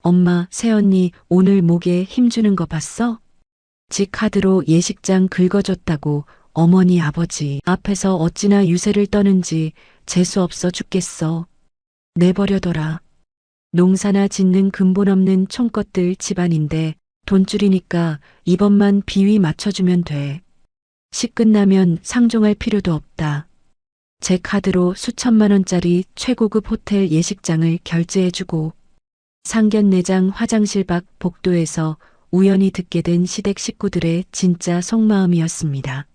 엄마, 새언니 오늘 목에 힘주는 거 봤어? 지 카드로 예식장 긁어줬다고 어머니 아버지 앞에서 어찌나 유세를 떠는지 재수없어 죽겠어. 내버려둬라. 농사나 짓는 근본 없는 촌것들 집안인데 돈줄이니까 이번만 비위 맞춰주면 돼. 시 끝나면 상종할 필요도 없다. 제 카드로 수천만 원짜리 최고급 호텔 예식장을 결제해주고 상견례장 화장실 밖 복도에서 우연히 듣게 된 시댁 식구들의 진짜 속마음이었습니다.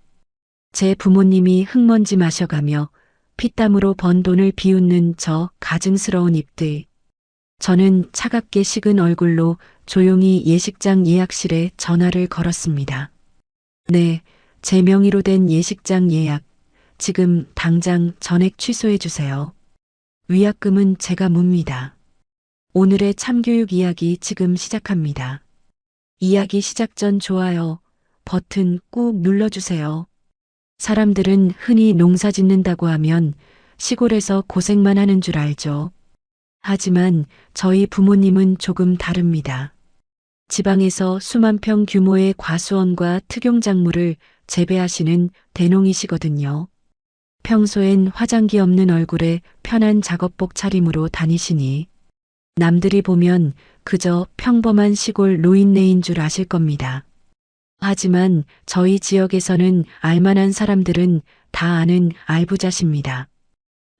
제 부모님이 흙먼지 마셔가며 피땀으로 번 돈을 비웃는 저 가증스러운 입들. 저는 차갑게 식은 얼굴로 조용히 예식장 예약실에 전화를 걸었습니다. 네, 제 명의로 된 예식장 예약. 지금 당장 전액 취소해 주세요. 위약금은 제가 묻니다. 오늘의 참교육 이야기 지금 시작합니다. 이야기 시작 전 좋아요 버튼 꾹 눌러주세요. 사람들은 흔히 농사 짓는다고 하면 시골에서 고생만 하는 줄 알죠. 하지만 저희 부모님은 조금 다릅니다. 지방에서 수만 평 규모의 과수원과 특용작물을 재배하시는 대농이시거든요. 평소엔 화장기 없는 얼굴에 편한 작업복 차림으로 다니시니 남들이 보면 그저 평범한 시골 노인네인 줄 아실 겁니다. 하지만 저희 지역에서는 알만한 사람들은 다 아는 알부자십니다.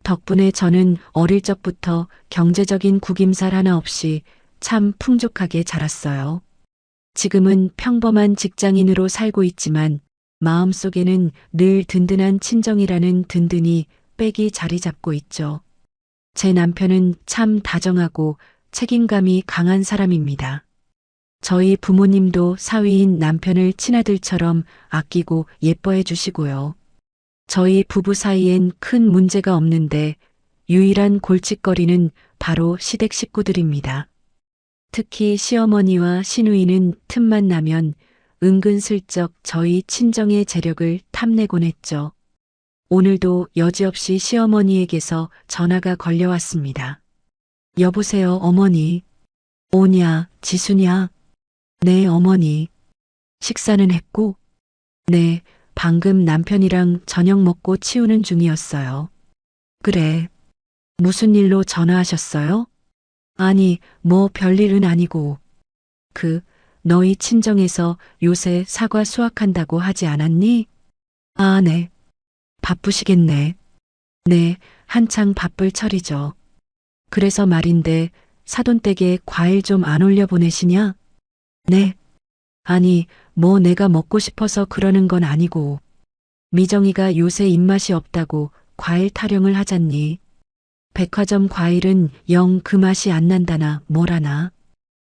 덕분에 저는 어릴 적부터 경제적인 구김살 하나 없이 참 풍족하게 자랐어요. 지금은 평범한 직장인으로 살고 있지만 마음속에는 늘 든든한 친정이라는 든든히 빽이 자리 잡고 있죠. 제 남편은 참 다정하고 책임감이 강한 사람입니다. 저희 부모님도 사위인 남편을 친아들처럼 아끼고 예뻐해 주시고요. 저희 부부 사이엔 큰 문제가 없는데 유일한 골칫거리는 바로 시댁 식구들입니다. 특히 시어머니와 시누이는 틈만 나면 은근슬쩍 저희 친정의 재력을 탐내곤 했죠. 오늘도 여지없이 시어머니에게서 전화가 걸려왔습니다. 여보세요, 어머니. 오냐, 지수냐? 네, 어머니. 식사는 했고? 네, 방금 남편이랑 저녁 먹고 치우는 중이었어요. 그래. 무슨 일로 전화하셨어요? 아니, 뭐 별일은 아니고. 너희 친정에서 요새 사과 수확한다고 하지 않았니? 아, 네. 바쁘시겠네. 네, 한창 바쁠 철이죠. 그래서 말인데 사돈댁에 과일 좀 안 올려 보내시냐? 네. 아니, 뭐 내가 먹고 싶어서 그러는 건 아니고. 미정이가 요새 입맛이 없다고 과일 타령을 하잖니. 백화점 과일은 영 그 맛이 안 난다나 뭐라나.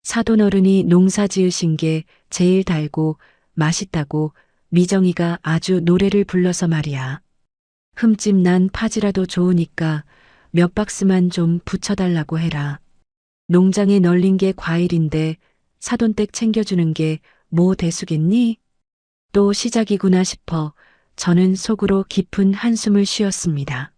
사돈어른이 농사 지으신 게 제일 달고 맛있다고 미정이가 아주 노래를 불러서 말이야. 흠집 난 파지라도 좋으니까 몇 박스만 좀 붙여달라고 해라. 농장에 널린 게 과일인데 사돈댁 챙겨주는 게 뭐 대수겠니? 또 시작이구나 싶어 저는 속으로 깊은 한숨을 쉬었습니다.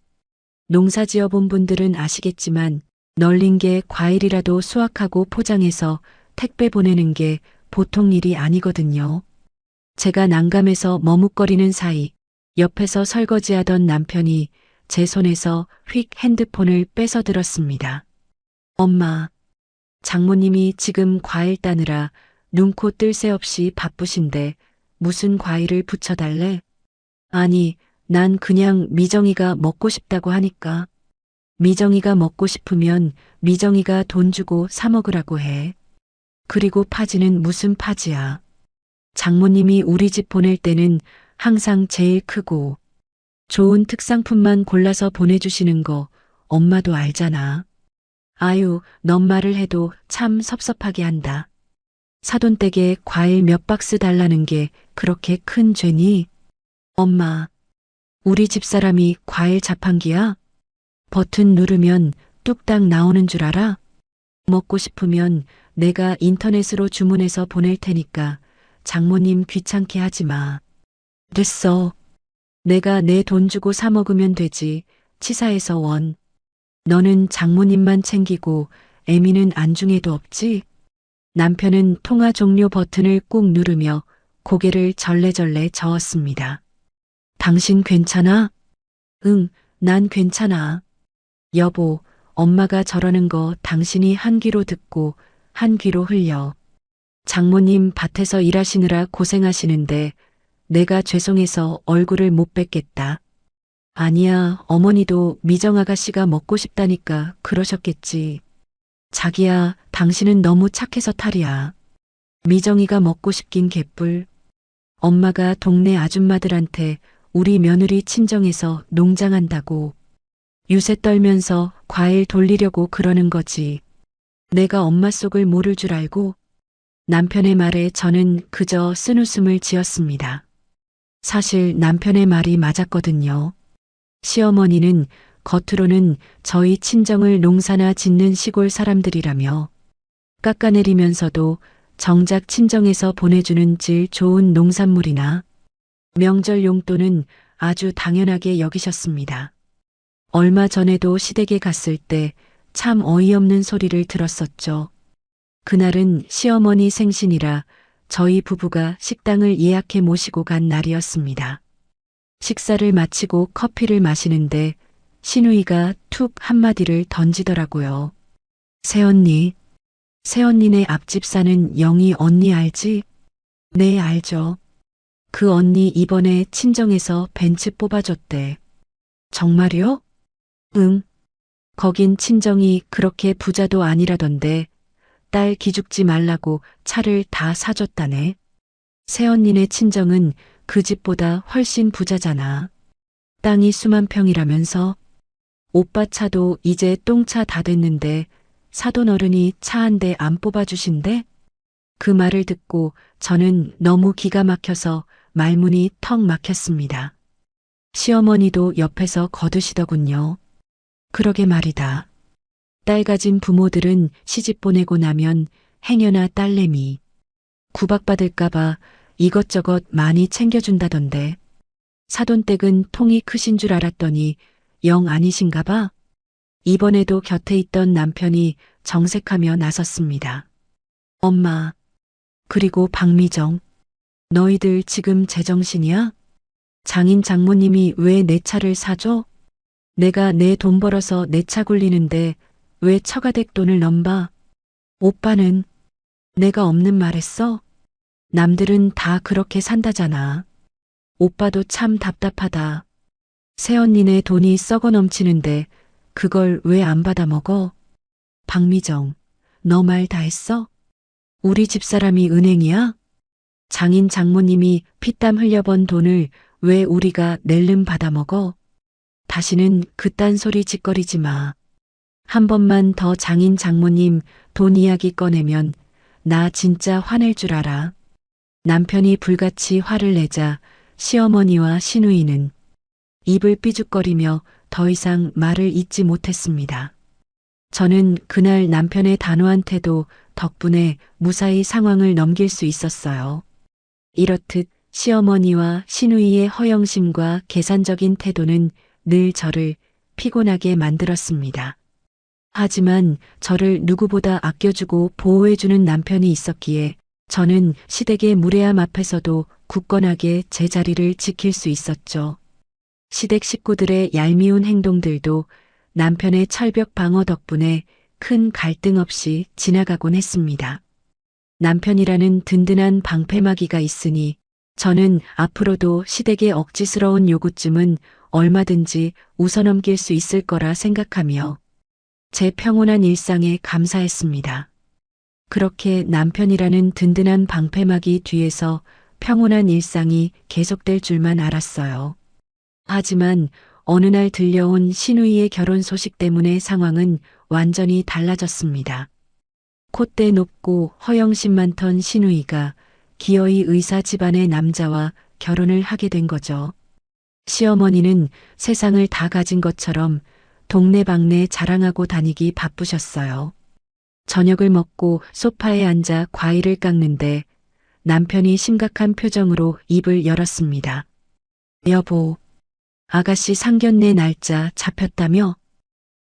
농사 지어본 분들은 아시겠지만 널린 게 과일이라도 수확하고 포장해서 택배 보내는 게 보통 일이 아니거든요. 제가 난감해서 머뭇거리는 사이 옆에서 설거지하던 남편이 제 손에서 휙 핸드폰을 뺏어 들었습니다. 엄마, 장모님이 지금 과일 따느라 눈코 뜰 새 없이 바쁘신데 무슨 과일을 붙여달래? 아니, 난 그냥 미정이가 먹고 싶다고 하니까. 미정이가 먹고 싶으면 미정이가 돈 주고 사 먹으라고 해. 그리고 파지는 무슨 파지야. 장모님이 우리 집 보낼 때는 항상 제일 크고 좋은 특상품만 골라서 보내주시는 거 엄마도 알잖아. 아유, 넌 말을 해도 참 섭섭하게 한다. 사돈댁에 과일 몇 박스 달라는 게 그렇게 큰 죄니? 엄마, 우리 집사람이 과일 자판기야? 버튼 누르면 뚝딱 나오는 줄 알아? 먹고 싶으면 내가 인터넷으로 주문해서 보낼 테니까 장모님 귀찮게 하지 마. 됐어. 내가 내 돈 주고 사 먹으면 되지. 치사해서 원. 너는 장모님만 챙기고 애미는 안중에도 없지? 남편은 통화 종료 버튼을 꾹 누르며 고개를 절레절레 저었습니다. 당신 괜찮아? 응, 난 괜찮아. 여보, 엄마가 저러는 거 당신이 한 귀로 듣고 한 귀로 흘려. 장모님 밭에서 일하시느라 고생하시는데 내가 죄송해서 얼굴을 못 뵙겠다. 아니야, 어머니도 미정 아가씨가 먹고 싶다니까 그러셨겠지. 자기야, 당신은 너무 착해서 탈이야. 미정이가 먹고 싶긴 개뿔. 엄마가 동네 아줌마들한테 우리 며느리 친정에서 농장한다고 유세 떨면서 과일 돌리려고 그러는 거지. 내가 엄마 속을 모를 줄 알고. 남편의 말에 저는 그저 쓴웃음을 지었습니다. 사실 남편의 말이 맞았거든요. 시어머니는 겉으로는 저희 친정을 농사나 짓는 시골 사람들이라며 깎아내리면서도 정작 친정에서 보내주는 질 좋은 농산물이나 명절 용돈은 아주 당연하게 여기셨습니다. 얼마 전에도 시댁에 갔을 때 참 어이없는 소리를 들었었죠. 그날은 시어머니 생신이라 저희 부부가 식당을 예약해 모시고 간 날이었습니다. 식사를 마치고 커피를 마시는데 시누이가 툭 한마디를 던지더라고요. 새언니, 새언니네 앞집 사는 영희 언니 알지? 네, 알죠. 그 언니 이번에 친정에서 벤츠 뽑아줬대. 정말요? 응. 거긴 친정이 그렇게 부자도 아니라던데 딸 기죽지 말라고 차를 다 사줬다네. 새언니네 친정은 그 집보다 훨씬 부자잖아. 땅이 수만 평이라면서. 오빠 차도 이제 똥차 다 됐는데 사돈 어른이 차 한 대 안 뽑아주신대? 그 말을 듣고 저는 너무 기가 막혀서 말문이 턱 막혔습니다. 시어머니도 옆에서 거두시더군요. 그러게 말이다. 딸 가진 부모들은 시집 보내고 나면 행여나 딸내미 구박받을까봐 이것저것 많이 챙겨준다던데. 사돈댁은 통이 크신 줄 알았더니 영 아니신가 봐. 이번에도 곁에 있던 남편이 정색하며 나섰습니다. 엄마, 그리고 박미정, 너희들 지금 제정신이야? 장인 장모님이 왜 내 차를 사줘? 내가 내 돈 벌어서 내 차 굴리는데 왜 처가댁 돈을 넘봐? 오빠는 내가 없는 말 했어? 남들은 다 그렇게 산다잖아. 오빠도 참 답답하다. 새언니네 돈이 썩어 넘치는데 그걸 왜 안 받아 먹어? 박미정, 너 말 다 했어? 우리 집사람이 은행이야? 장인 장모님이 피땀 흘려번 돈을 왜 우리가 낼름 받아 먹어? 다시는 그딴 소리 짓거리지 마. 한 번만 더 장인 장모님 돈 이야기 꺼내면 나 진짜 화낼 줄 알아. 남편이 불같이 화를 내자 시어머니와 시누이는 입을 삐죽거리며 더 이상 말을 잇지 못했습니다. 저는 그날 남편의 단호한 태도 덕분에 무사히 상황을 넘길 수 있었어요. 이렇듯 시어머니와 시누이의 허영심과 계산적인 태도는 늘 저를 피곤하게 만들었습니다. 하지만 저를 누구보다 아껴주고 보호해주는 남편이 있었기에 저는 시댁의 무례함 앞에서도 굳건하게 제 자리를 지킬 수 있었죠. 시댁 식구들의 얄미운 행동들도 남편의 철벽 방어 덕분에 큰 갈등 없이 지나가곤 했습니다. 남편이라는 든든한 방패막이가 있으니 저는 앞으로도 시댁의 억지스러운 요구쯤은 얼마든지 웃어넘길 수 있을 거라 생각하며 제 평온한 일상에 감사했습니다. 그렇게 남편이라는 든든한 방패막이 뒤에서 평온한 일상이 계속될 줄만 알았어요. 하지만 어느 날 들려온 시누이의 결혼 소식 때문에 상황은 완전히 달라졌습니다. 콧대 높고 허영심 많던 시누이가 기어이 의사 집안의 남자와 결혼을 하게 된 거죠. 시어머니는 세상을 다 가진 것처럼 동네방네 자랑하고 다니기 바쁘셨어요. 저녁을 먹고 소파에 앉아 과일을 깎는데 남편이 심각한 표정으로 입을 열었습니다. 여보, 아가씨 상견례 날짜 잡혔다며?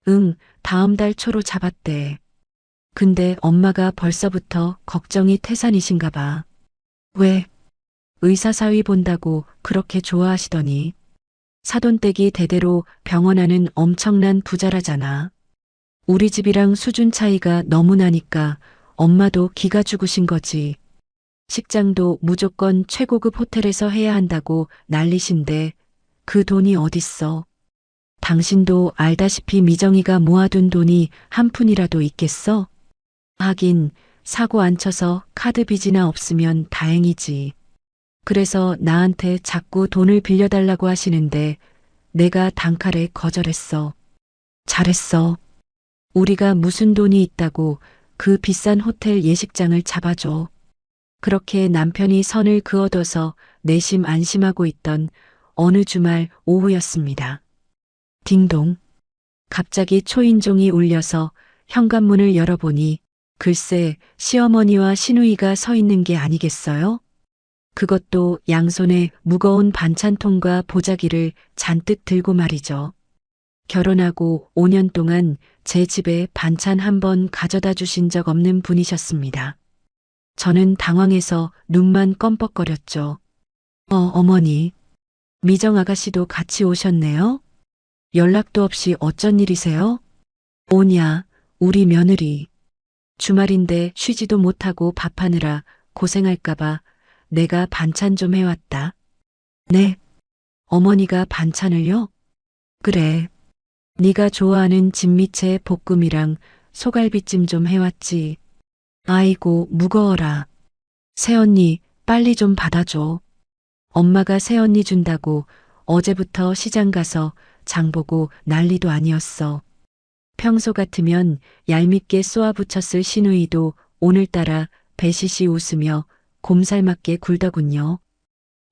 응, 다음 달 초로 잡았대. 근데 엄마가 벌써부터 걱정이 태산이신가 봐. 왜? 의사사위 본다고 그렇게 좋아하시더니. 사돈댁이 대대로 병원하는 엄청난 부자라잖아. 우리 집이랑 수준 차이가 너무 나니까 엄마도 기가 죽으신 거지. 식장도 무조건 최고급 호텔에서 해야 한다고 난리신데 그 돈이 어딨어. 당신도 알다시피 미정이가 모아둔 돈이 한 푼이라도 있겠어? 하긴 사고 안 쳐서 카드 빚이나 없으면 다행이지. 그래서 나한테 자꾸 돈을 빌려달라고 하시는데 내가 단칼에 거절했어. 잘했어. 우리가 무슨 돈이 있다고 그 비싼 호텔 예식장을 잡아줘. 그렇게 남편이 선을 그어둬서 내심 안심하고 있던 어느 주말 오후였습니다. 딩동. 갑자기 초인종이 울려서 현관문을 열어보니 글쎄 시어머니와 시누이가 서 있는 게 아니겠어요? 그것도 양손에 무거운 반찬통과 보자기를 잔뜩 들고 말이죠. 결혼하고 5년 동안 제 집에 반찬 한 번 가져다 주신 적 없는 분이셨습니다. 저는 당황해서 눈만 껌뻑거렸죠. 어머니. 미정 아가씨도 같이 오셨네요? 연락도 없이 어쩐 일이세요? 오냐, 우리 며느리. 주말인데 쉬지도 못하고 밥하느라 고생할까봐 내가 반찬 좀 해왔다. 네. 어머니가 반찬을요? 그래. 네가 좋아하는 진미채 볶음이랑 소갈비찜 좀 해왔지. 아이고 무거워라. 새언니 빨리 좀 받아줘. 엄마가 새언니 준다고 어제부터 시장 가서 장보고 난리도 아니었어. 평소 같으면 얄밉게 쏘아붙였을 시누이도 오늘따라 배시시 웃으며 곰살맞게 굴더군요.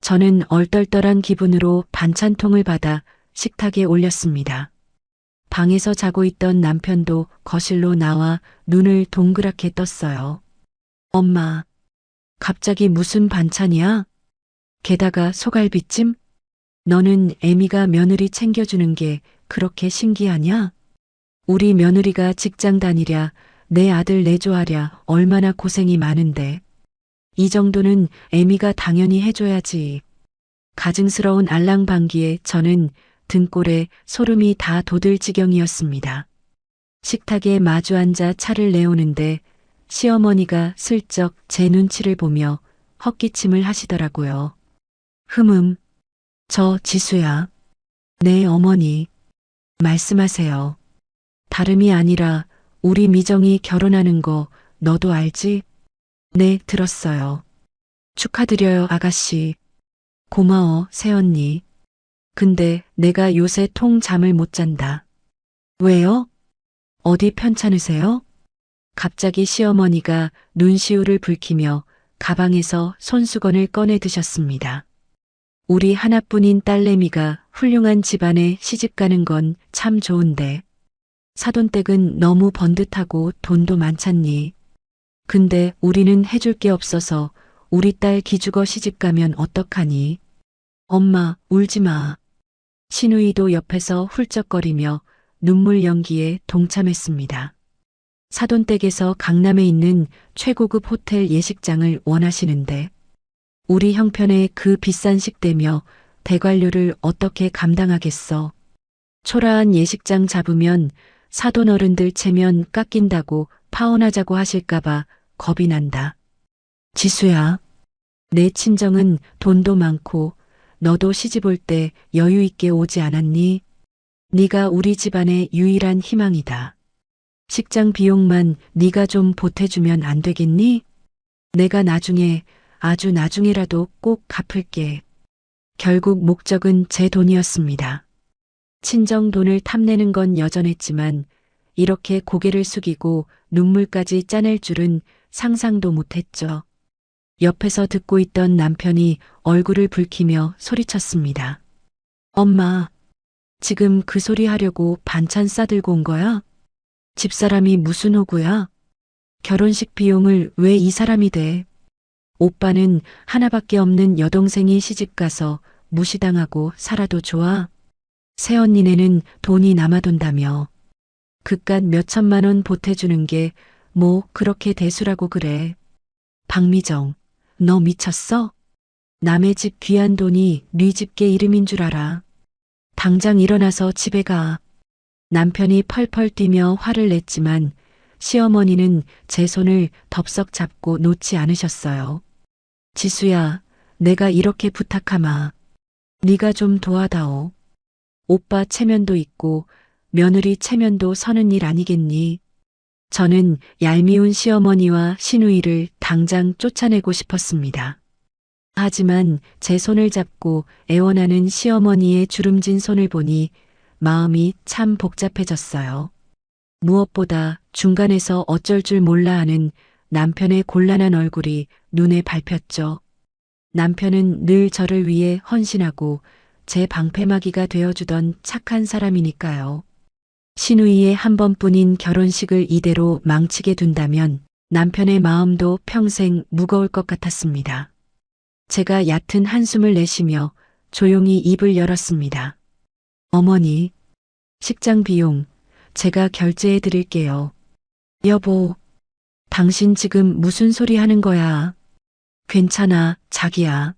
저는 얼떨떨한 기분으로 반찬통을 받아 식탁에 올렸습니다. 방에서 자고 있던 남편도 거실로 나와 눈을 동그랗게 떴어요. 엄마, 갑자기 무슨 반찬이야? 게다가 소갈비찜? 너는 애미가 며느리 챙겨주는 게 그렇게 신기하냐? 우리 며느리가 직장 다니랴, 내 아들 내조하랴 얼마나 고생이 많은데. 이 정도는 애미가 당연히 해줘야지. 가증스러운 알랑방기에 저는 등골에 소름이 다 돋을 지경이었습니다. 식탁에 마주 앉아 차를 내오는데 시어머니가 슬쩍 제 눈치를 보며 헛기침을 하시더라고요. 저 지수야. 네, 어머니. 말씀하세요. 다름이 아니라 우리 미정이 결혼하는 거 너도 알지? 네, 들었어요. 축하드려요, 아가씨. 고마워, 새언니. 근데 내가 요새 통 잠을 못 잔다. 왜요? 어디 편찮으세요? 갑자기 시어머니가 눈시울을 붉히며 가방에서 손수건을 꺼내 드셨습니다. 우리 하나뿐인 딸내미가 훌륭한 집안에 시집가는 건 참 좋은데 사돈댁은 너무 번듯하고 돈도 많잖니. 근데 우리는 해줄 게 없어서 우리 딸 기죽어 시집가면 어떡하니? 엄마, 울지 마. 시누이도 옆에서 훌쩍거리며 눈물 연기에 동참했습니다. 사돈댁에서 강남에 있는 최고급 호텔 예식장을 원하시는데 우리 형편에 그 비싼 식대며 대관료를 어떻게 감당하겠어. 초라한 예식장 잡으면 사돈 어른들 체면 깎인다고 파혼하자고 하실까봐 겁이 난다. 지수야, 내 친정은 돈도 많고 너도 시집 올 때 여유 있게 오지 않았니? 네가 우리 집안의 유일한 희망이다. 식장 비용만 네가 좀 보태주면 안 되겠니? 내가 나중에 아주 나중에라도 꼭 갚을게. 결국 목적은 제 돈이었습니다. 친정 돈을 탐내는 건 여전했지만 이렇게 고개를 숙이고 눈물까지 짜낼 줄은 상상도 못했죠. 옆에서 듣고 있던 남편이 얼굴을 붉히며 소리쳤습니다. 엄마, 지금 그 소리 하려고 반찬 싸들고 온 거야? 집사람이 무슨 호구야? 결혼식 비용을 왜 이 사람이 대? 오빠는 하나밖에 없는 여동생이 시집가서 무시당하고 살아도 좋아? 새언니네는 돈이 남아돈다며. 그깟 몇천만 원 보태주는 게 뭐 그렇게 대수라고 그래. 박미정, 너 미쳤어? 남의 집 귀한 돈이 네 집게 이름인 줄 알아. 당장 일어나서 집에 가. 남편이 펄펄 뛰며 화를 냈지만 시어머니는 제 손을 덥석 잡고 놓지 않으셨어요. 지수야, 내가 이렇게 부탁하마. 네가 좀 도와다오. 오빠 체면도 있고 며느리 체면도 서는 일 아니겠니? 저는 얄미운 시어머니와 시누이를 당장 쫓아내고 싶었습니다. 하지만 제 손을 잡고 애원하는 시어머니의 주름진 손을 보니 마음이 참 복잡해졌어요. 무엇보다 중간에서 어쩔 줄 몰라 하는 남편의 곤란한 얼굴이 눈에 밟혔죠. 남편은 늘 저를 위해 헌신하고 제 방패막이가 되어주던 착한 사람이니까요. 시누이의 한 번뿐인 결혼식을 이대로 망치게 둔다면 남편의 마음도 평생 무거울 것 같았습니다. 제가 얕은 한숨을 내쉬며 조용히 입을 열었습니다. 어머니, 식장 비용 제가 결제해 드릴게요. 여보, 당신 지금 무슨 소리 하는 거야? 괜찮아, 자기야.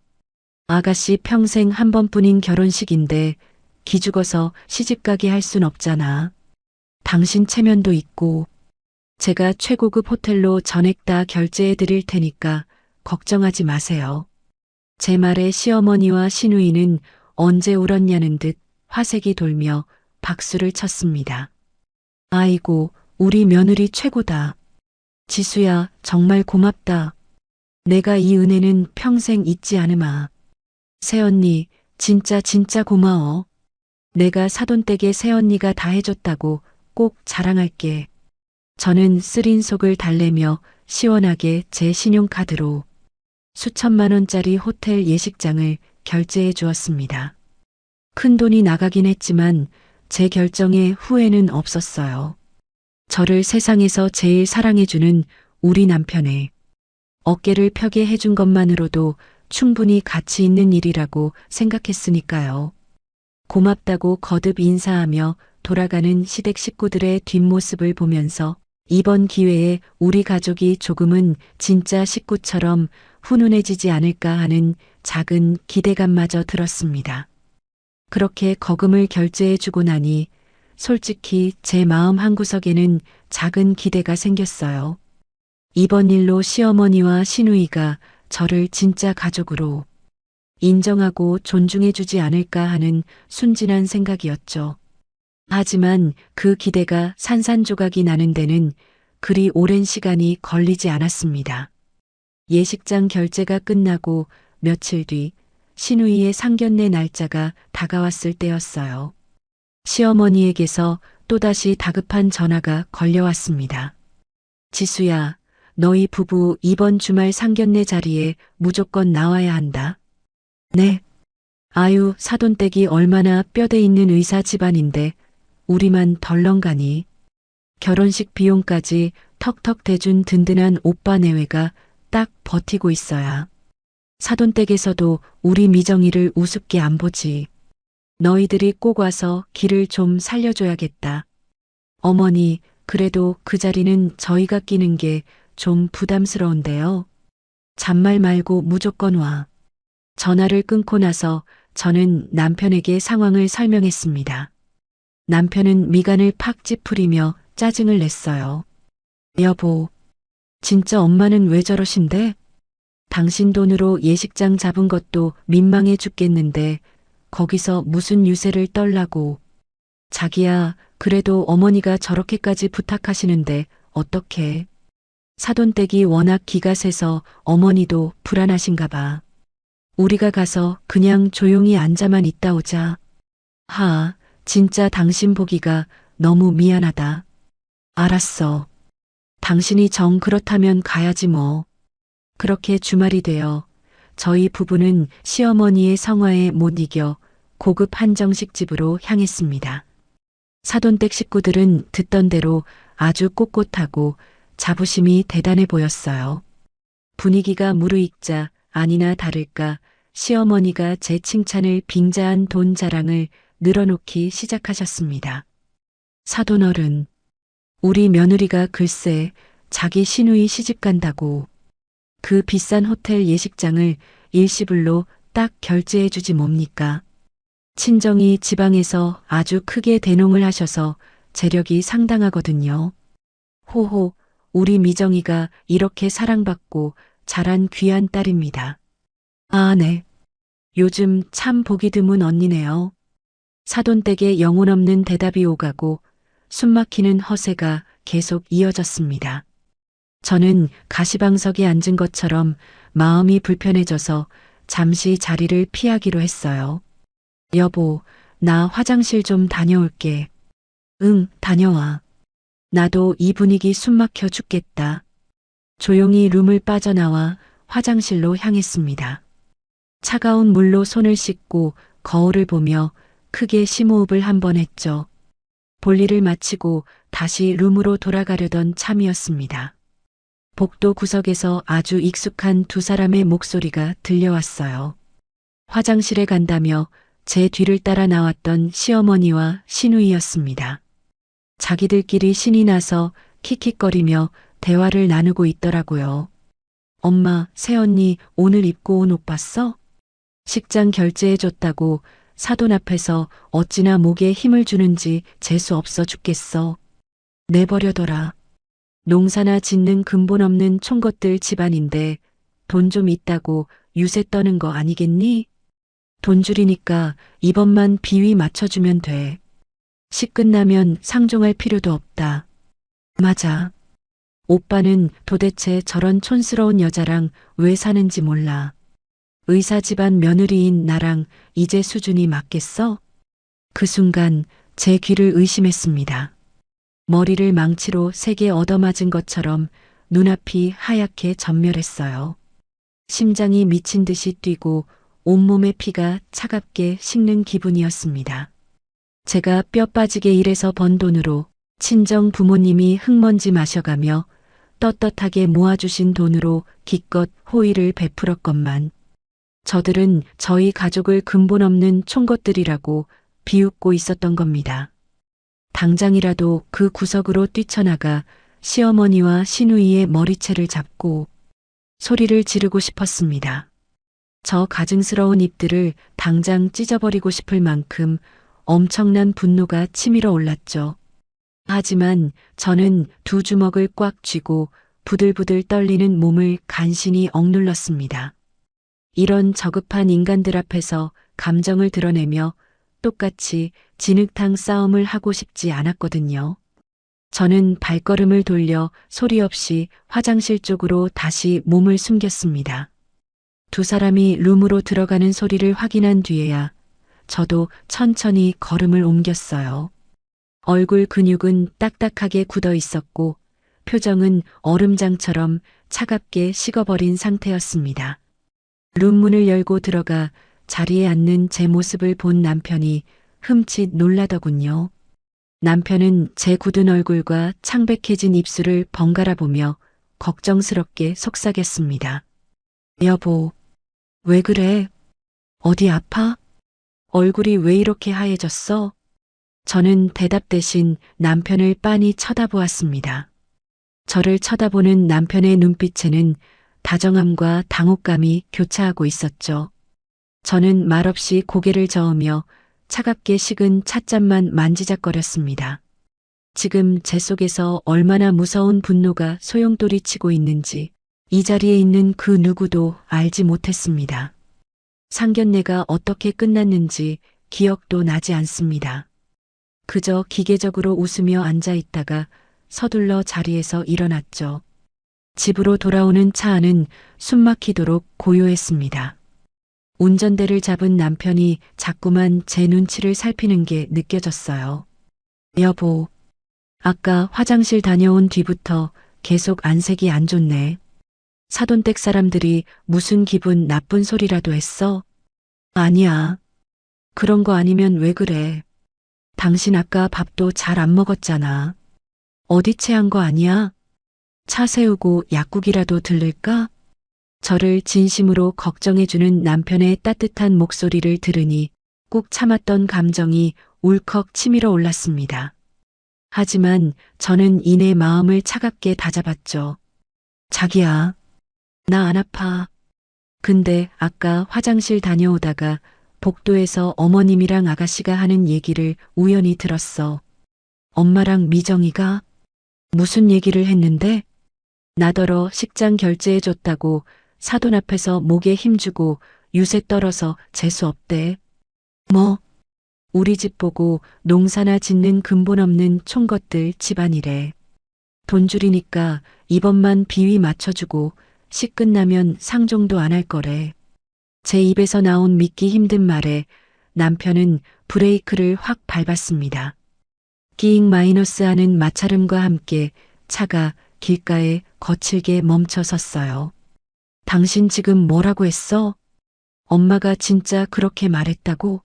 아가씨 평생 한 번뿐인 결혼식인데 기죽어서 시집가게 할 순 없잖아. 당신 체면도 있고 제가 최고급 호텔로 전액 다 결제해 드릴 테니까 걱정하지 마세요. 제 말에 시어머니와 시누이는 언제 울었냐는 듯 화색이 돌며 박수를 쳤습니다. 아이고, 우리 며느리 최고다. 지수야, 정말 고맙다. 내가 이 은혜는 평생 잊지 않으마. 새언니, 진짜 고마워. 내가 사돈댁에 새언니가 다 해줬다고 꼭 자랑할게. 저는 쓰린 속을 달래며 시원하게 제 신용카드로 수천만 원짜리 호텔 예식장을 결제해 주었습니다. 큰 돈이 나가긴 했지만 제 결정에 후회는 없었어요. 저를 세상에서 제일 사랑해주는 우리 남편의 어깨를 펴게 해준 것만으로도 충분히 가치 있는 일이라고 생각했으니까요. 고맙다고 거듭 인사하며 돌아가는 시댁 식구들의 뒷모습을 보면서 이번 기회에 우리 가족이 조금은 진짜 식구처럼 훈훈해지지 않을까 하는 작은 기대감마저 들었습니다. 그렇게 거금을 결제해주고 나니 솔직히 제 마음 한구석에는 작은 기대가 생겼어요. 이번 일로 시어머니와 시누이가 저를 진짜 가족으로 인정하고 존중해주지 않을까 하는 순진한 생각이었죠. 하지만 그 기대가 산산조각이 나는 데는 그리 오랜 시간이 걸리지 않았습니다. 예식장 결제가 끝나고 며칠 뒤 시누이의 상견례 날짜가 다가왔을 때였어요. 시어머니에게서 또다시 다급한 전화가 걸려왔습니다. 지수야, 너희 부부 이번 주말 상견례 자리에 무조건 나와야 한다. 네. 아유, 사돈댁이 얼마나 뼈대 있는 의사 집안인데 우리만 덜렁가니. 결혼식 비용까지 턱턱 대준 든든한 오빠 내외가 딱 버티고 있어야. 사돈댁에서도 우리 미정이를 우습게 안 보지. 너희들이 꼭 와서 길을 좀 살려줘야겠다. 어머니, 그래도 그 자리는 저희가 끼는 게 좀 부담스러운데요. 잔말 말고 무조건 와. 전화를 끊고 나서 저는 남편에게 상황을 설명했습니다. 남편은 미간을 팍 찌푸리며 짜증을 냈어요. 여보, 진짜 엄마는 왜 저러신데? 당신 돈으로 예식장 잡은 것도 민망해 죽겠는데 거기서 무슨 유세를 떨라고. 자기야, 그래도 어머니가 저렇게까지 부탁하시는데 어떡해. 사돈댁이 워낙 기가 세서 어머니도 불안하신가 봐. 우리가 가서 그냥 조용히 앉아만 있다 오자. 진짜 당신 보기가 너무 미안하다. 알았어. 당신이 정 그렇다면 가야지 뭐. 그렇게 주말이 되어 저희 부부는 시어머니의 성화에 못 이겨 고급 한정식 집으로 향했습니다. 사돈댁 식구들은 듣던 대로 아주 꼿꼿하고 자부심이 대단해 보였어요. 분위기가 무르익자 아니나 다를까 시어머니가 제 칭찬을 빙자한 돈 자랑을 늘어놓기 시작하셨습니다. 사돈어른, 우리 며느리가 글쎄 자기 시누이 시집 간다고. 그 비싼 호텔 예식장을 일시불로 딱 결제해주지 뭡니까? 친정이 지방에서 아주 크게 대농을 하셔서 재력이 상당하거든요. 호호, 우리 미정이가 이렇게 사랑받고 자란 귀한 딸입니다. 아, 네. 요즘 참 보기 드문 언니네요. 사돈댁의 영혼 없는 대답이 오가고 숨막히는 허세가 계속 이어졌습니다. 저는 가시방석에 앉은 것처럼 마음이 불편해져서 잠시 자리를 피하기로 했어요. 여보, 나 화장실 좀 다녀올게. 응, 다녀와. 나도 이 분위기 숨막혀 죽겠다. 조용히 룸을 빠져나와 화장실로 향했습니다. 차가운 물로 손을 씻고 거울을 보며 크게 심호흡을 한 번 했죠. 볼일을 마치고 다시 룸으로 돌아가려던 참이었습니다. 복도 구석에서 아주 익숙한 두 사람의 목소리가 들려왔어요. 화장실에 간다며 제 뒤를 따라 나왔던 시어머니와 시누이였습니다. 자기들끼리 신이 나서 킥킥거리며 대화를 나누고 있더라고요. 엄마, 새언니 오늘 입고 온 옷 봤어? 식장 결제해줬다고 사돈 앞에서 어찌나 목에 힘을 주는지 재수 없어 죽겠어. 내버려둬라. 농사나 짓는 근본 없는 총것들 집안인데 돈 좀 있다고 유세 떠는 거 아니겠니? 돈 줄이니까 이번만 비위 맞춰주면 돼. 시 끝나면 상종할 필요도 없다. 맞아. 오빠는 도대체 저런 촌스러운 여자랑 왜 사는지 몰라. 의사 집안 며느리인 나랑 이제 수준이 맞겠어? 그 순간 제 귀를 의심했습니다. 머리를 망치로 세게 얻어맞은 것처럼 눈앞이 하얗게 전멸했어요. 심장이 미친 듯이 뛰고 온몸의 피가 차갑게 식는 기분이었습니다. 제가 뼈 빠지게 일해서 번 돈으로 친정 부모님이 흙먼지 마셔가며 떳떳하게 모아주신 돈으로 기껏 호의를 베풀었건만 저들은 저희 가족을 근본 없는 총것들이라고 비웃고 있었던 겁니다. 당장이라도 그 구석으로 뛰쳐나가 시어머니와 시누이의 머리채를 잡고 소리를 지르고 싶었습니다. 저 가증스러운 입들을 당장 찢어버리고 싶을 만큼 엄청난 분노가 치밀어 올랐죠. 하지만 저는 두 주먹을 꽉 쥐고 부들부들 떨리는 몸을 간신히 억눌렀습니다. 이런 저급한 인간들 앞에서 감정을 드러내며 똑같이 진흙탕 싸움을 하고 싶지 않았거든요. 저는 발걸음을 돌려 소리 없이 화장실 쪽으로 다시 몸을 숨겼습니다. 두 사람이 룸으로 들어가는 소리를 확인한 뒤에야 저도 천천히 걸음을 옮겼어요. 얼굴 근육은 딱딱하게 굳어 있었고 표정은 얼음장처럼 차갑게 식어버린 상태였습니다. 룸 문을 열고 들어가 자리에 앉는 제 모습을 본 남편이 흠칫 놀라더군요. 남편은 제 굳은 얼굴과 창백해진 입술을 번갈아 보며 걱정스럽게 속삭였습니다. 여보, 왜 그래? 어디 아파? 얼굴이 왜 이렇게 하얘졌어? 저는 대답 대신 남편을 빤히 쳐다보았습니다. 저를 쳐다보는 남편의 눈빛에는 다정함과 당혹감이 교차하고 있었죠. 저는 말없이 고개를 저으며 차갑게 식은 찻잔만 만지작거렸습니다. 지금 제 속에서 얼마나 무서운 분노가 소용돌이치고 있는지 이 자리에 있는 그 누구도 알지 못했습니다. 상견례가 어떻게 끝났는지 기억도 나지 않습니다. 그저 기계적으로 웃으며 앉아 있다가 서둘러 자리에서 일어났죠. 집으로 돌아오는 차 안은 숨막히도록 고요했습니다. 운전대를 잡은 남편이 자꾸만 제 눈치를 살피는 게 느껴졌어요. 여보, 아까 화장실 다녀온 뒤부터 계속 안색이 안 좋네. 사돈댁 사람들이 무슨 기분 나쁜 소리라도 했어? 아니야. 그런 거 아니면 왜 그래? 당신 아까 밥도 잘 안 먹었잖아. 어디 체한 거 아니야? 차 세우고 약국이라도 들를까? 저를 진심으로 걱정해주는 남편의 따뜻한 목소리를 들으니 꾹 참았던 감정이 울컥 치밀어 올랐습니다. 하지만 저는 이내 마음을 차갑게 다잡았죠. 자기야, 나 안 아파. 근데 아까 화장실 다녀오다가 복도에서 어머님이랑 아가씨가 하는 얘기를 우연히 들었어. 엄마랑 미정이가 무슨 얘기를 했는데? 나더러 식장 결제해줬다고 사돈 앞에서 목에 힘주고 유세 떨어서 재수 없대. 뭐? 우리 집 보고 농사나 짓는 근본 없는 총것들 집안이래. 돈 줄이니까 이번만 비위 맞춰주고 시 끝나면 상종도 안 할 거래. 제 입에서 나온 믿기 힘든 말에 남편은 브레이크를 확 밟았습니다. 끼잉 마이너스 하는 마찰음과 함께 차가 길가에 거칠게 멈춰 섰어요. 당신 지금 뭐라고 했어? 엄마가 진짜 그렇게 말했다고?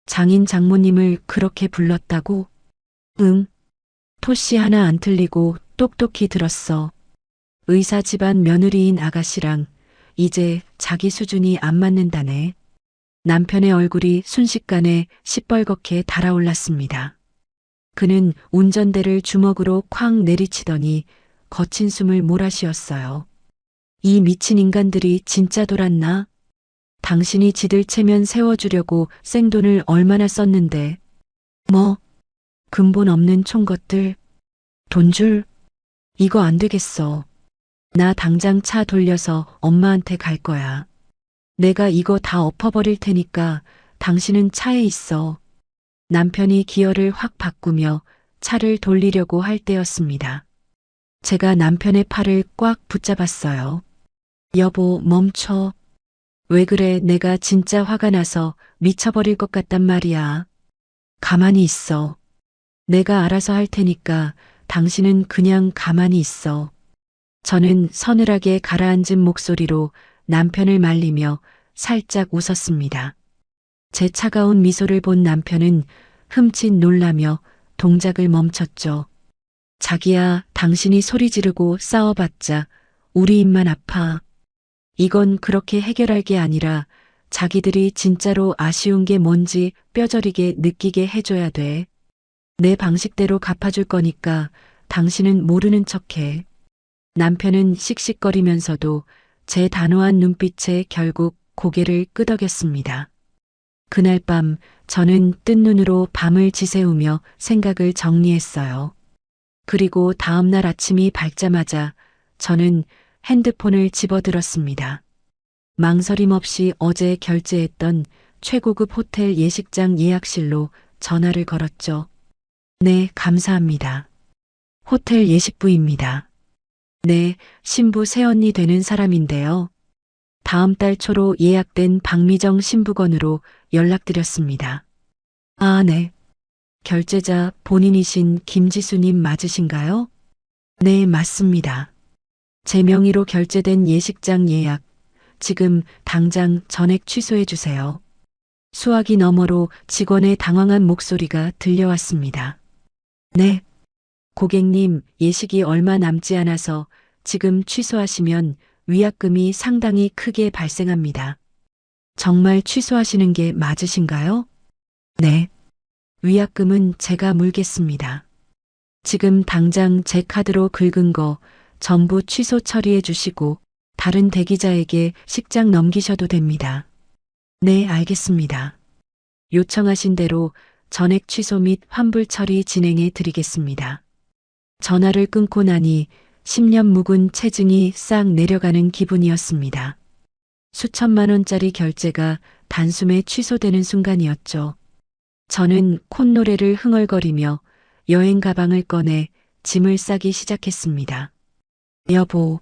장인 장모님을 그렇게 불렀다고? 응. 토씨 하나 안 틀리고 똑똑히 들었어. 의사 집안 며느리인 아가씨랑 이제 자기 수준이 안 맞는다네. 남편의 얼굴이 순식간에 시뻘겋게 달아올랐습니다. 그는 운전대를 주먹으로 쾅 내리치더니 거친 숨을 몰아쉬었어요. 이 미친 인간들이 진짜 돌았나? 당신이 지들 체면 세워주려고 생돈을 얼마나 썼는데. 뭐? 근본 없는 총것들. 돈줄? 이거 안 되겠어. 나 당장 차 돌려서 엄마한테 갈 거야. 내가 이거 다 엎어버릴 테니까 당신은 차에 있어. 남편이 기어를 확 바꾸며 차를 돌리려고 할 때였습니다. 제가 남편의 팔을 꽉 붙잡았어요. 여보, 멈춰. 왜 그래? 내가 진짜 화가 나서 미쳐버릴 것 같단 말이야. 가만히 있어. 내가 알아서 할 테니까 당신은 그냥 가만히 있어. 저는 서늘하게 가라앉은 목소리로 남편을 말리며 살짝 웃었습니다. 제 차가운 미소를 본 남편은 흠칫 놀라며 동작을 멈췄죠. 자기야, 당신이 소리 지르고 싸워봤자 우리 입만 아파. 이건 그렇게 해결할 게 아니라 자기들이 진짜로 아쉬운 게 뭔지 뼈저리게 느끼게 해줘야 돼. 내 방식대로 갚아줄 거니까 당신은 모르는 척해. 남편은 씩씩거리면서도 제 단호한 눈빛에 결국 고개를 끄덕였습니다. 그날 밤 저는 뜬 눈으로 밤을 지새우며 생각을 정리했어요. 그리고 다음 날 아침이 밝자마자 저는 핸드폰을 집어들었습니다. 망설임 없이 어제 결제했던 최고급 호텔 예식장 예약실로 전화를 걸었죠. 네, 감사합니다. 호텔 예식부입니다. 네, 신부 새언니 되는 사람인데요. 다음 달 초로 예약된 박미정 신부건으로 연락드렸습니다. 아, 네. 결제자 본인이신 김지수님 맞으신가요? 네, 맞습니다. 제 명의로 결제된 예식장 예약, 지금 당장 전액 취소해 주세요. 수화기 너머로 직원의 당황한 목소리가 들려왔습니다. 네. 고객님, 예식이 얼마 남지 않아서 지금 취소하시면 위약금이 상당히 크게 발생합니다. 정말 취소하시는 게 맞으신가요? 네. 위약금은 제가 물겠습니다. 지금 당장 제 카드로 긁은 거 전부 취소 처리해 주시고 다른 대기자에게 식장 넘기셔도 됩니다. 네, 알겠습니다. 요청하신 대로 전액 취소 및 환불 처리 진행해 드리겠습니다. 전화를 끊고 나니 10년 묵은 체증이 싹 내려가는 기분이었습니다. 수천만 원짜리 결제가 단숨에 취소되는 순간이었죠. 저는 콧노래를 흥얼거리며 여행 가방을 꺼내 짐을 싸기 시작했습니다. 여보,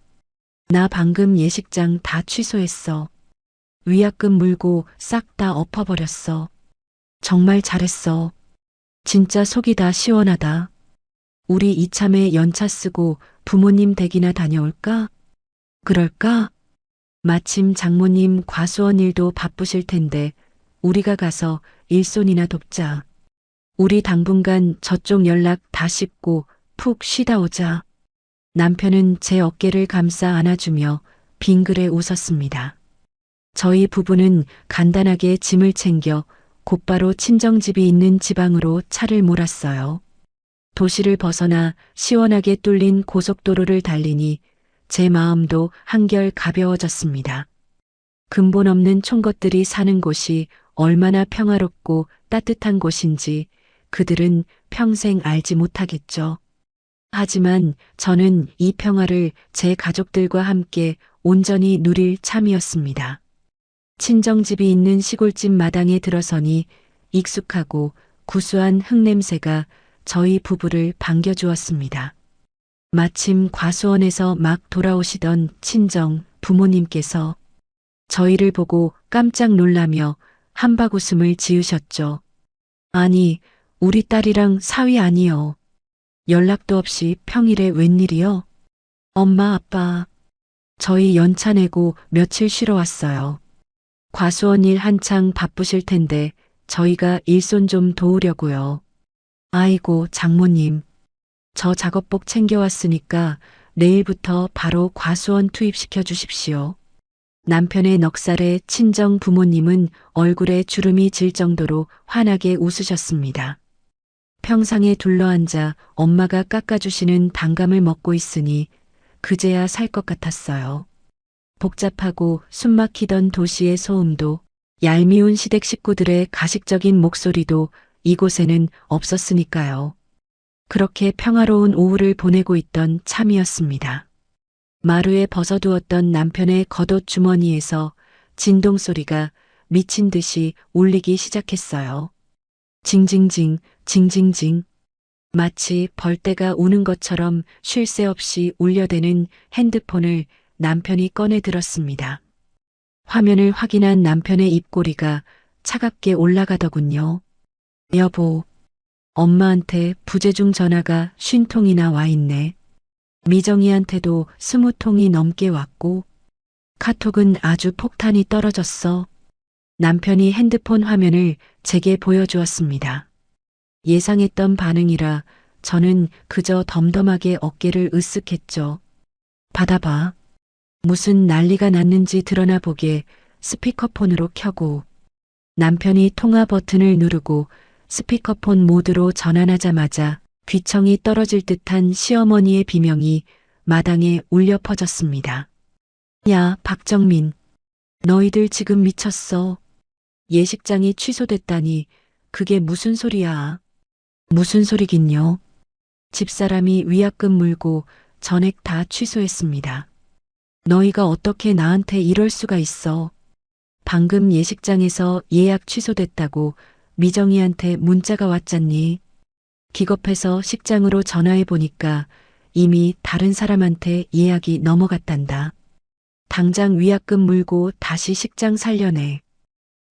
나 방금 예식장 다 취소했어. 위약금 물고 싹 다 엎어버렸어. 정말 잘했어. 진짜 속이 다 시원하다. 우리 이참에 연차 쓰고 부모님 댁이나 다녀올까? 그럴까? 마침 장모님 과수원 일도 바쁘실 텐데 우리가 가서 일손이나 돕자. 우리 당분간 저쪽 연락 다 씹고 푹 쉬다 오자. 남편은 제 어깨를 감싸 안아주며 빙그레 웃었습니다. 저희 부부는 간단하게 짐을 챙겨 곧바로 친정집이 있는 지방으로 차를 몰았어요. 도시를 벗어나 시원하게 뚫린 고속도로를 달리니 제 마음도 한결 가벼워졌습니다. 근본 없는 총것들이 사는 곳이 얼마나 평화롭고 따뜻한 곳인지 그들은 평생 알지 못하겠죠. 하지만 저는 이 평화를 제 가족들과 함께 온전히 누릴 참이었습니다. 친정집이 있는 시골집 마당에 들어서니 익숙하고 구수한 흙냄새가 저희 부부를 반겨주었습니다. 마침 과수원에서 막 돌아오시던 친정 부모님께서 저희를 보고 깜짝 놀라며 한박웃음을 지으셨죠. 아니, 우리 딸이랑 사위 아니요. 연락도 없이 평일에 웬일이요? 엄마, 아빠, 저희 연차 내고 며칠 쉬러 왔어요. 과수원 일 한창 바쁘실 텐데 저희가 일손 좀 도우려고요. 아이고, 장모님. 저 작업복 챙겨왔으니까 내일부터 바로 과수원 투입시켜 주십시오. 남편의 넉살에 친정 부모님은 얼굴에 주름이 질 정도로 환하게 웃으셨습니다. 평상에 둘러앉아 엄마가 깎아주시는 단감을 먹고 있으니 그제야 살 것 같았어요. 복잡하고 숨막히던 도시의 소음도 얄미운 시댁 식구들의 가식적인 목소리도 이곳에는 없었으니까요. 그렇게 평화로운 오후를 보내고 있던 참이었습니다. 마루에 벗어두었던 남편의 겉옷 주머니에서 진동 소리가 미친 듯이 울리기 시작했어요. 징징징, 징징징. 마치 벌떼가 우는 것처럼 쉴 새 없이 울려대는 핸드폰을 남편이 꺼내 들었습니다. 화면을 확인한 남편의 입꼬리가 차갑게 올라가더군요. 여보, 엄마한테 부재중 전화가 50통이나 와 있네. 미정이한테도 20통이 넘게 왔고 카톡은 아주 폭탄이 떨어졌어. 남편이 핸드폰 화면을 제게 보여주었습니다. 예상했던 반응이라 저는 그저 덤덤하게 어깨를 으쓱했죠. 받아봐. 무슨 난리가 났는지 드러나 보게 스피커폰으로 켜고 남편이 통화 버튼을 누르고 스피커폰 모드로 전환하자마자 귀청이 떨어질 듯한 시어머니의 비명이 마당에 울려 퍼졌습니다. 야, 박정민. 너희들 지금 미쳤어. 예식장이 취소됐다니 그게 무슨 소리야. 무슨 소리긴요. 집사람이 위약금 물고 전액 다 취소했습니다. 너희가 어떻게 나한테 이럴 수가 있어. 방금 예식장에서 예약 취소됐다고 미정이한테 문자가 왔잖니. 기겁해서 식장으로 전화해 보니까 이미 다른 사람한테 예약이 넘어갔단다. 당장 위약금 물고 다시 식장 살려내.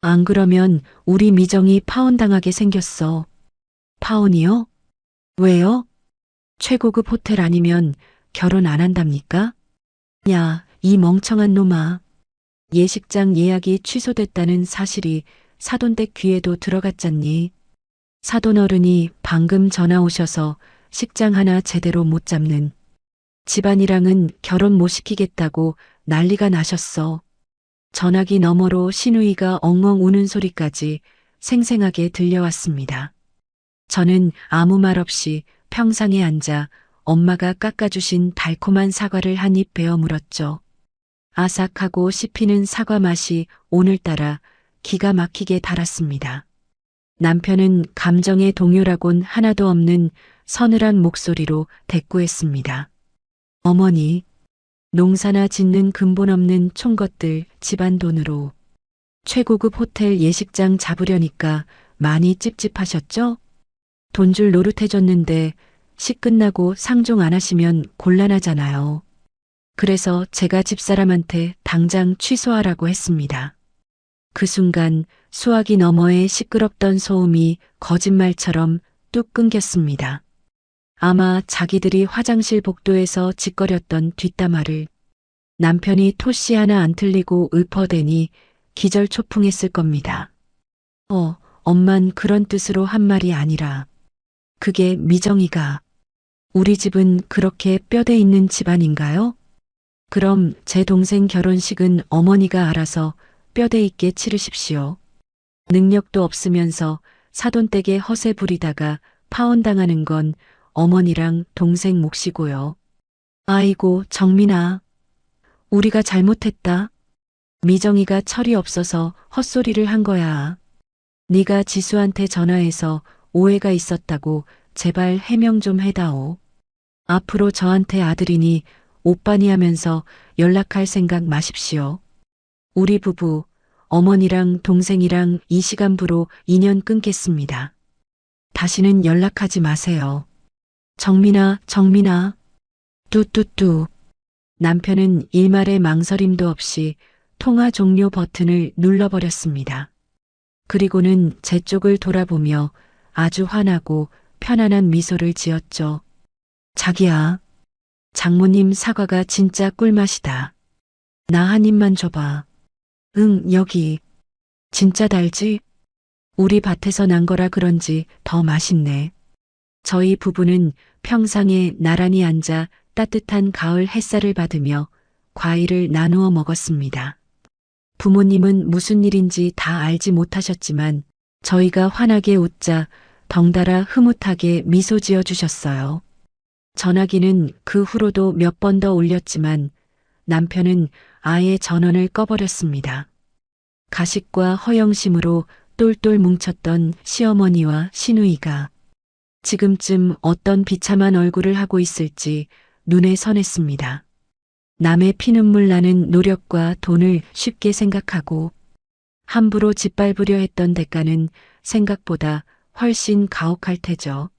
안 그러면 우리 미정이 파혼당하게 생겼어. 파혼이요? 왜요? 최고급 호텔 아니면 결혼 안 한답니까? 야, 이 멍청한 놈아. 예식장 예약이 취소됐다는 사실이 사돈댁 귀에도 들어갔잖니. 사돈 어른이 방금 전화 오셔서 식장 하나 제대로 못 잡는. 집안이랑은 결혼 못 시키겠다고 난리가 나셨어. 전화기 너머로 시누이가 엉엉 우는 소리까지 생생하게 들려왔습니다. 저는 아무 말 없이 평상에 앉아 엄마가 깎아주신 달콤한 사과를 한 입 베어 물었죠. 아삭하고 씹히는 사과 맛이 오늘따라 기가 막히게 달았습니다. 남편은 감정의 동요라곤 하나도 없는 서늘한 목소리로 대꾸했습니다. 어머니, 농사나 짓는 근본 없는 총것들 집안 돈으로 최고급 호텔 예식장 잡으려니까 많이 찝찝하셨죠? 돈 줄 노릇해줬는데 식 끝나고 상종 안 하시면 곤란하잖아요. 그래서 제가 집사람한테 당장 취소하라고 했습니다. 그 순간 수화기 너머의 시끄럽던 소음이 거짓말처럼 뚝 끊겼습니다. 아마 자기들이 화장실 복도에서 짓거렸던 뒷담화를 남편이 토씨 하나 안 틀리고 읊어대니 기절초풍했을 겁니다. 엄만 그런 뜻으로 한 말이 아니라 그게 미정이가 우리 집은 그렇게 뼈대 있는 집안인가요? 그럼 제 동생 결혼식은 어머니가 알아서 뼈대 있게 치르십시오. 능력도 없으면서 사돈댁에 허세 부리다가 파혼당하는 건 어머니랑 동생 몫이고요. 아이고, 정민아. 우리가 잘못했다. 미정이가 철이 없어서 헛소리를 한 거야. 네가 지수한테 전화해서 오해가 있었다고 제발 해명 좀 해다오. 앞으로 저한테 아들이니 오빠니 하면서 연락할 생각 마십시오. 우리 부부, 어머니랑 동생이랑 이 시간부로 인연 끊겠습니다. 다시는 연락하지 마세요. 정민아, 정민아. 뚜뚜뚜. 남편은 일말의 망설임도 없이 통화 종료 버튼을 눌러버렸습니다. 그리고는 제 쪽을 돌아보며 아주 환하고 편안한 미소를 지었죠. 자기야, 장모님 사과가 진짜 꿀맛이다. 나 한 입만 줘봐. 응, 여기. 진짜 달지? 우리 밭에서 난 거라 그런지 더 맛있네. 저희 부부는 평상에 나란히 앉아 따뜻한 가을 햇살을 받으며 과일을 나누어 먹었습니다. 부모님은 무슨 일인지 다 알지 못하셨지만 저희가 환하게 웃자 덩달아 흐뭇하게 미소 지어 주셨어요. 전화기는 그 후로도 몇 번 더 울렸지만 남편은 아예 전원을 꺼버렸습니다. 가식과 허영심으로 똘똘 뭉쳤던 시어머니와 시누이가 지금쯤 어떤 비참한 얼굴을 하고 있을지 눈에 선했습니다. 남의 피눈물 나는 노력과 돈을 쉽게 생각하고 함부로 짓밟으려 했던 대가는 생각보다 훨씬 가혹할 테죠.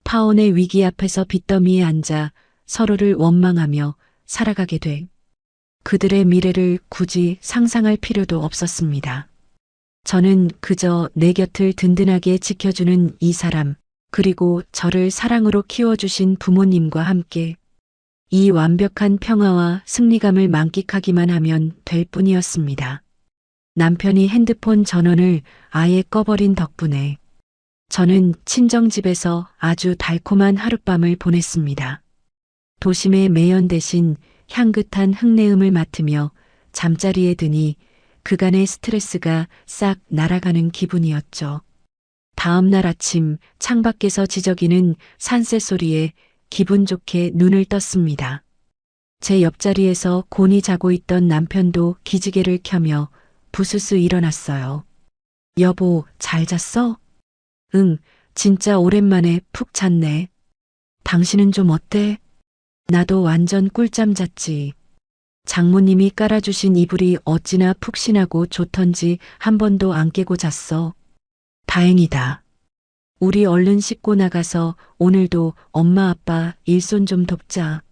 파혼의 위기 앞에서 빚더미에 앉아 서로를 원망하며 살아가게 돼 그들의 미래를 굳이 상상할 필요도 없었습니다. 저는 그저 내 곁을 든든하게 지켜주는 이 사람, 그리고 저를 사랑으로 키워주신 부모님과 함께 이 완벽한 평화와 승리감을 만끽하기만 하면 될 뿐이었습니다. 남편이 핸드폰 전원을 아예 꺼버린 덕분에 저는 친정집에서 아주 달콤한 하룻밤을 보냈습니다. 도심의 매연 대신 향긋한 흙내음을 맡으며 잠자리에 드니 그간의 스트레스가 싹 날아가는 기분이었죠. 다음 날 아침 창밖에서 지저귀는 산새 소리에 기분 좋게 눈을 떴습니다. 제 옆자리에서 곤히 자고 있던 남편도 기지개를 켜며 부스스 일어났어요. 여보, 잘 잤어? 응, 진짜 오랜만에 푹 잤네. 당신은 좀 어때? 나도 완전 꿀잠 잤지. 장모님이 깔아주신 이불이 어찌나 푹신하고 좋던지 한 번도 안 깨고 잤어. 다행이다. 우리 얼른 씻고 나가서 오늘도 엄마 아빠 일손 좀 돕자.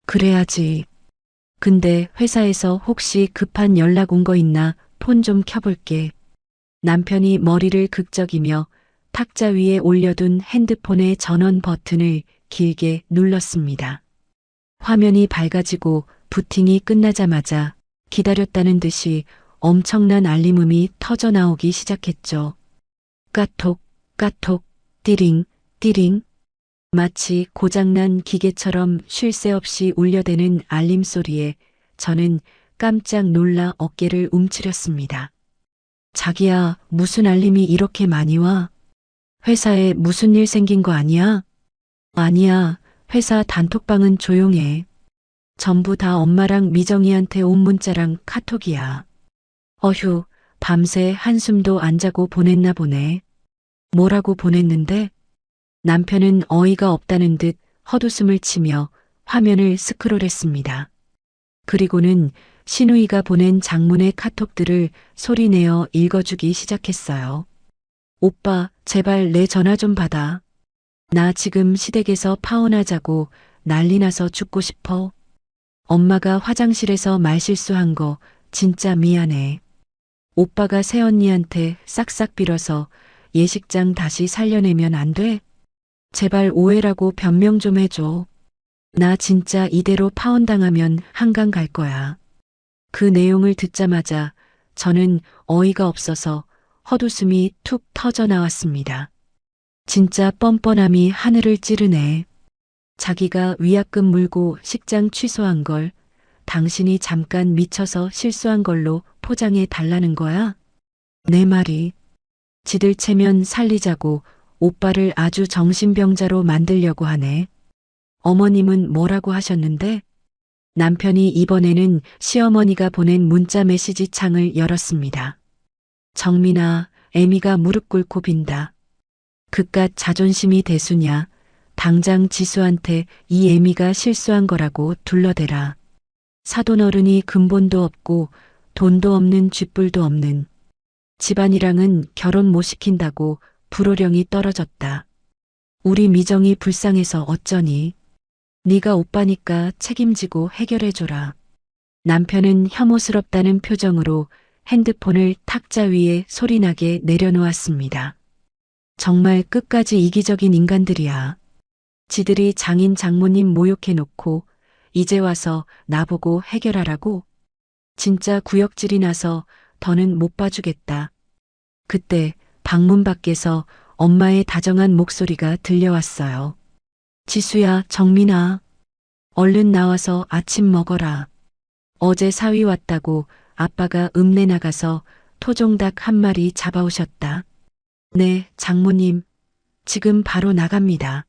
그래야지. 근데 회사에서 혹시 급한 연락 온 거 있나 폰 좀 켜볼게. 남편이 머리를 극적이며 탁자 위에 올려둔 핸드폰의 전원 버튼을 길게 눌렀습니다. 화면이 밝아지고 부팅이 끝나자마자 기다렸다는 듯이 엄청난 알림음이 터져 나오기 시작했죠. 까톡, 까톡, 띠링, 띠링. 마치 고장난 기계처럼 쉴 새 없이 울려대는 알림 소리에 저는 깜짝 놀라 어깨를 움츠렸습니다. 자기야, 무슨 알림이 이렇게 많이 와? 회사에 무슨 일 생긴 거 아니야? 아니야, 회사 단톡방은 조용해. 전부 다 엄마랑 미정이한테 온 문자랑 카톡이야. 어휴, 밤새 한숨도 안 자고 보냈나 보네. 뭐라고 보냈는데? 남편은 어이가 없다는 듯 헛웃음을 치며 화면을 스크롤했습니다. 그리고는 시누이가 보낸 장문의 카톡들을 소리내어 읽어주기 시작했어요. 오빠, 제발 내 전화 좀 받아. 나 지금 시댁에서 파혼하자고 난리 나서 죽고 싶어. 엄마가 화장실에서 말실수한 거 진짜 미안해. 오빠가 새언니한테 싹싹 빌어서 예식장 다시 살려내면 안 돼? 제발 오해라고 변명 좀 해줘. 나 진짜 이대로 파혼당하면 한강 갈 거야. 그 내용을 듣자마자 저는 어이가 없어서 헛웃음이 툭 터져 나왔습니다. 진짜 뻔뻔함이 하늘을 찌르네. 자기가 위약금 물고 식장 취소한 걸 당신이 잠깐 미쳐서 실수한 걸로 포장해 달라는 거야? 내 말이. 지들 체면 살리자고 오빠를 아주 정신병자로 만들려고 하네. 어머님은 뭐라고 하셨는데? 남편이 이번에는 시어머니가 보낸 문자 메시지 창을 열었습니다. 정민아, 애미가 무릎 꿇고 빈다. 그깟 자존심이 대수냐. 당장 지수한테 이 애미가 실수한 거라고 둘러대라. 사돈어른이 근본도 없고 돈도 없는 쥐뿔도 없는 집안이랑은 결혼 못 시킨다고 불호령이 떨어졌다. 우리 미정이 불쌍해서 어쩌니. 네가 오빠니까 책임지고 해결해줘라. 남편은 혐오스럽다는 표정으로 핸드폰을 탁자 위에 소리나게 내려놓았습니다. 정말 끝까지 이기적인 인간들이야. 지들이 장인 장모님 모욕해놓고 이제 와서 나보고 해결하라고? 진짜 구역질이 나서 더는 못 봐주겠다. 그때 방문 밖에서 엄마의 다정한 목소리가 들려왔어요. 지수야, 정민아. 얼른 나와서 아침 먹어라. 어제 사위 왔다고 아빠가 읍내 나가서 토종닭 한 마리 잡아오셨다. 네, 장모님. 지금 바로 나갑니다.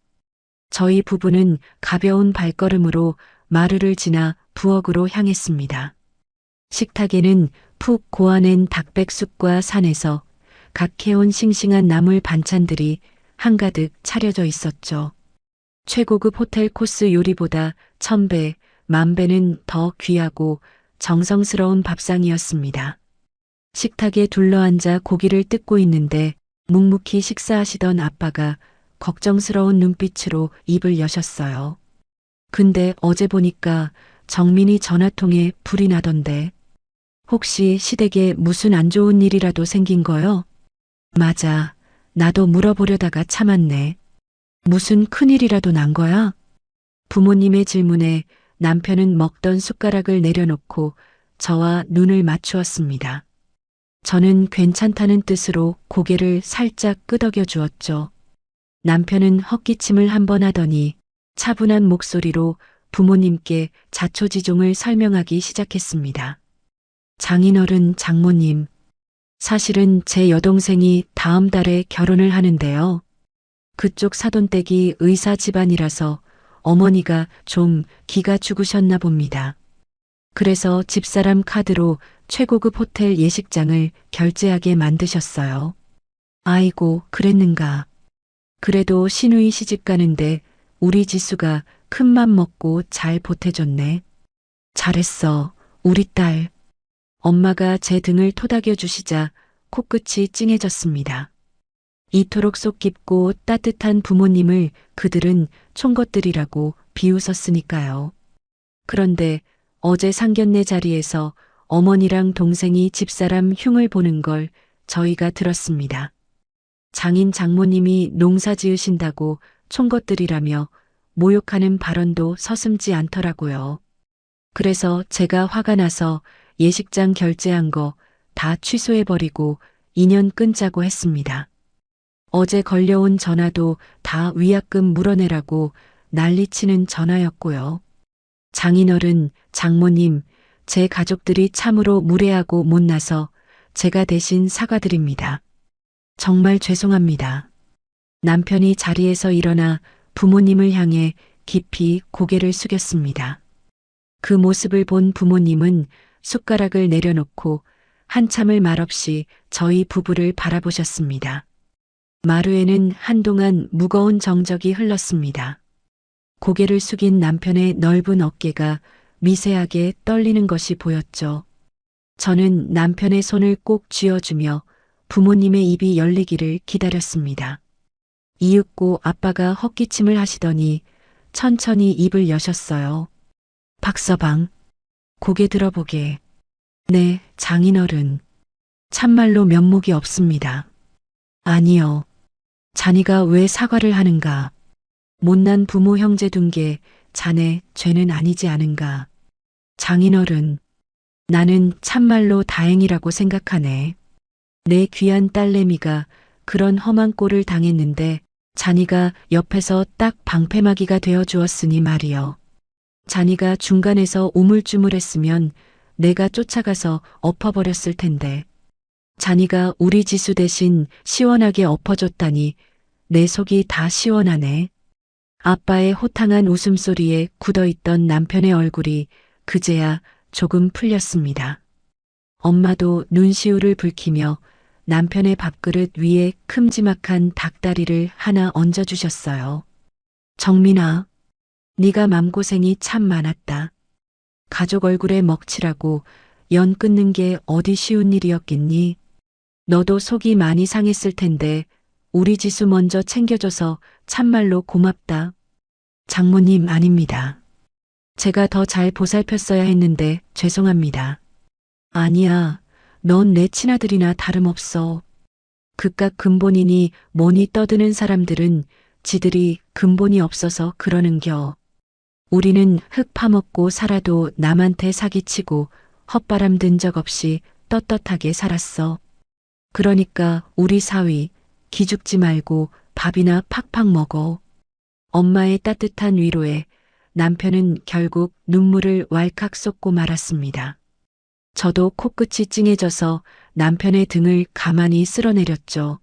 저희 부부는 가벼운 발걸음으로 마루를 지나 부엌으로 향했습니다. 식탁에는 푹 고아낸 닭백숙과 산에서 각 해온 싱싱한 나물 반찬들이 한가득 차려져 있었죠. 최고급 호텔 코스 요리보다 1000배, 10,000배는 더 귀하고 정성스러운 밥상이었습니다. 식탁에 둘러앉아 고기를 뜯고 있는데 묵묵히 식사하시던 아빠가 걱정스러운 눈빛으로 입을 여셨어요. 근데 어제 보니까 정민이 전화통에 불이 나던데. 혹시 시댁에 무슨 안 좋은 일이라도 생긴 거요? 맞아. 나도 물어보려다가 참았네. 무슨 큰일이라도 난 거야? 부모님의 질문에 남편은 먹던 숟가락을 내려놓고 저와 눈을 맞추었습니다. 저는 괜찮다는 뜻으로 고개를 살짝 끄덕여 주었죠. 남편은 헛기침을 한번 하더니 차분한 목소리로 부모님께 자초지종을 설명하기 시작했습니다. 장인어른, 장모님, 사실은 제 여동생이 다음 달에 결혼을 하는데요. 그쪽 사돈댁이 의사 집안이라서 어머니가 좀 기가 죽으셨나 봅니다. 그래서 집사람 카드로 최고급 호텔 예식장을 결제하게 만드셨어요. 아이고, 그랬는가. 그래도 시누이 시집 가는데 우리 지수가 큰맘 먹고 잘 보태줬네. 잘했어, 우리 딸. 엄마가 제 등을 토닥여 주시자 코끝이 찡해졌습니다. 이토록 속 깊고 따뜻한 부모님을 그들은 총것들이라고 비웃었으니까요. 그런데 어제 상견례 자리에서 어머니랑 동생이 집사람 흉을 보는 걸 저희가 들었습니다. 장인 장모님이 농사 지으신다고 총것들이라며 모욕하는 발언도 서슴지 않더라고요. 그래서 제가 화가 나서 예식장 결제한 거 다 취소해버리고 인연 끊자고 했습니다. 어제 걸려온 전화도 다 위약금 물어내라고 난리치는 전화였고요. 장인어른, 장모님, 제 가족들이 참으로 무례하고 못나서 제가 대신 사과드립니다. 정말 죄송합니다. 남편이 자리에서 일어나 부모님을 향해 깊이 고개를 숙였습니다. 그 모습을 본 부모님은 숟가락을 내려놓고 한참을 말없이 저희 부부를 바라보셨습니다. 마루에는 한동안 무거운 정적이 흘렀습니다. 고개를 숙인 남편의 넓은 어깨가 미세하게 떨리는 것이 보였죠. 저는 남편의 손을 꼭 쥐어주며 부모님의 입이 열리기를 기다렸습니다. 이윽고 아빠가 헛기침을 하시더니 천천히 입을 여셨어요. 박서방, 고개 들어보게. 네, 장인어른. 참말로 면목이 없습니다. 아니요. 자니가 왜 사과를 하는가. 못난 부모 형제 둔 게 자네 죄는 아니지 않은가. 장인어른, 나는 참말로 다행이라고 생각하네. 내 귀한 딸내미가 그런 험한 꼴을 당했는데 자니가 옆에서 딱 방패막이가 되어 주었으니 말이요. 자니가 중간에서 우물쭈물했으면 내가 쫓아가서 엎어버렸을 텐데. 자니가 우리 지수 대신 시원하게 엎어줬다니 내 속이 다 시원하네. 아빠의 호탕한 웃음소리에 굳어있던 남편의 얼굴이 그제야 조금 풀렸습니다. 엄마도 눈시울을 붉히며 남편의 밥그릇 위에 큼지막한 닭다리를 하나 얹어주셨어요. 정민아, 네가 맘고생이 참 많았다. 가족 얼굴에 먹칠하고 연 끊는 게 어디 쉬운 일이었겠니? 너도 속이 많이 상했을 텐데 우리 지수 먼저 챙겨줘서 참말로 고맙다. 장모님 아닙니다. 제가 더 잘 보살폈어야 했는데 죄송합니다. 아니야, 넌 내 친아들이나 다름없어. 그깟 근본이니 뭐니 떠드는 사람들은 지들이 근본이 없어서 그러는겨. 우리는 흙 파먹고 살아도 남한테 사기치고 헛바람 든 적 없이 떳떳하게 살았어. 그러니까 우리 사위 기죽지 말고 밥이나 팍팍 먹어. 엄마의 따뜻한 위로에 남편은 결국 눈물을 왈칵 쏟고 말았습니다. 저도 코끝이 찡해져서 남편의 등을 가만히 쓸어내렸죠.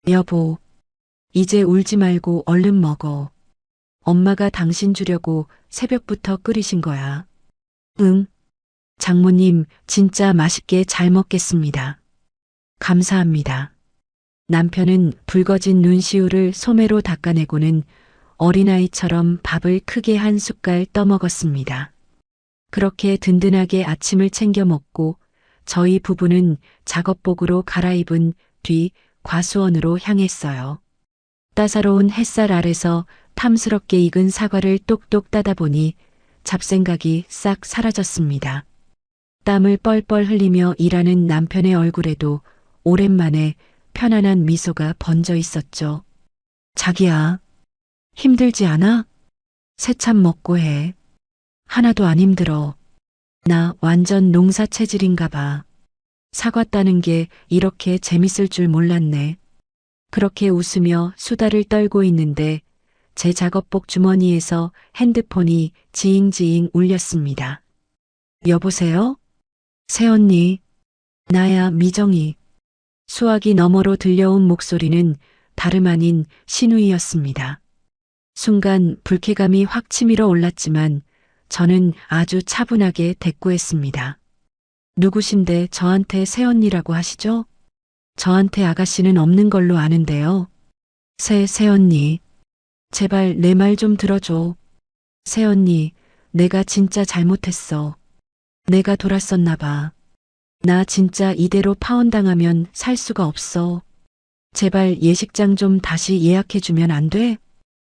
여보, 이제 울지 말고 얼른 먹어. 엄마가 당신 주려고 새벽부터 끓이신 거야. 응. 장모님, 진짜 맛있게 잘 먹겠습니다. 감사합니다. 남편은 붉어진 눈시울을 소매로 닦아내고는 어린아이처럼 밥을 크게 한 숟갈 떠먹었습니다. 그렇게 든든하게 아침을 챙겨 먹고 저희 부부는 작업복으로 갈아입은 뒤 과수원으로 향했어요. 따사로운 햇살 아래서 탐스럽게 익은 사과를 똑똑 따다 보니 잡생각이 싹 사라졌습니다. 땀을 뻘뻘 흘리며 일하는 남편의 얼굴에도 오랜만에 편안한 미소가 번져 있었죠. 자기야, 힘들지 않아? 새참 먹고 해. 하나도 안 힘들어. 나 완전 농사 체질인가 봐. 사과 따는 게 이렇게 재밌을 줄 몰랐네. 그렇게 웃으며 수다를 떨고 있는데 제 작업복 주머니에서 핸드폰이 지잉지잉 울렸습니다. 여보세요? 새언니. 나야 미정이. 수화기 너머로 들려온 목소리는 다름 아닌 신우이였습니다. 순간 불쾌감이 확 치밀어 올랐지만 저는 아주 차분하게 대꾸했습니다. 누구신데 저한테 새언니라고 하시죠? 저한테 아가씨는 없는 걸로 아는데요. 새언니. 제발 내 말 좀 들어줘. 새언니, 내가 진짜 잘못했어. 내가 돌았었나 봐. 나 진짜 이대로 파혼당하면 살 수가 없어. 제발 예식장 좀 다시 예약해주면 안 돼?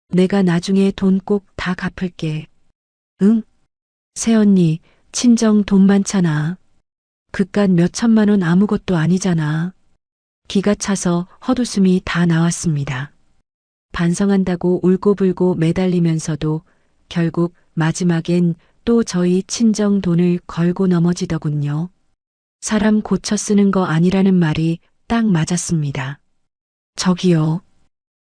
내가 나중에 돈 꼭 다 갚을게. 응? 새언니, 친정 돈 많잖아. 그깟 몇 천만 원 아무것도 아니잖아. 기가 차서 헛웃음이 다 나왔습니다. 반성한다고 울고불고 매달리면서도 결국 마지막엔 또 저희 친정 돈을 걸고 넘어지더군요. 사람 고쳐 쓰는 거 아니라는 말이 딱 맞았습니다. 저기요.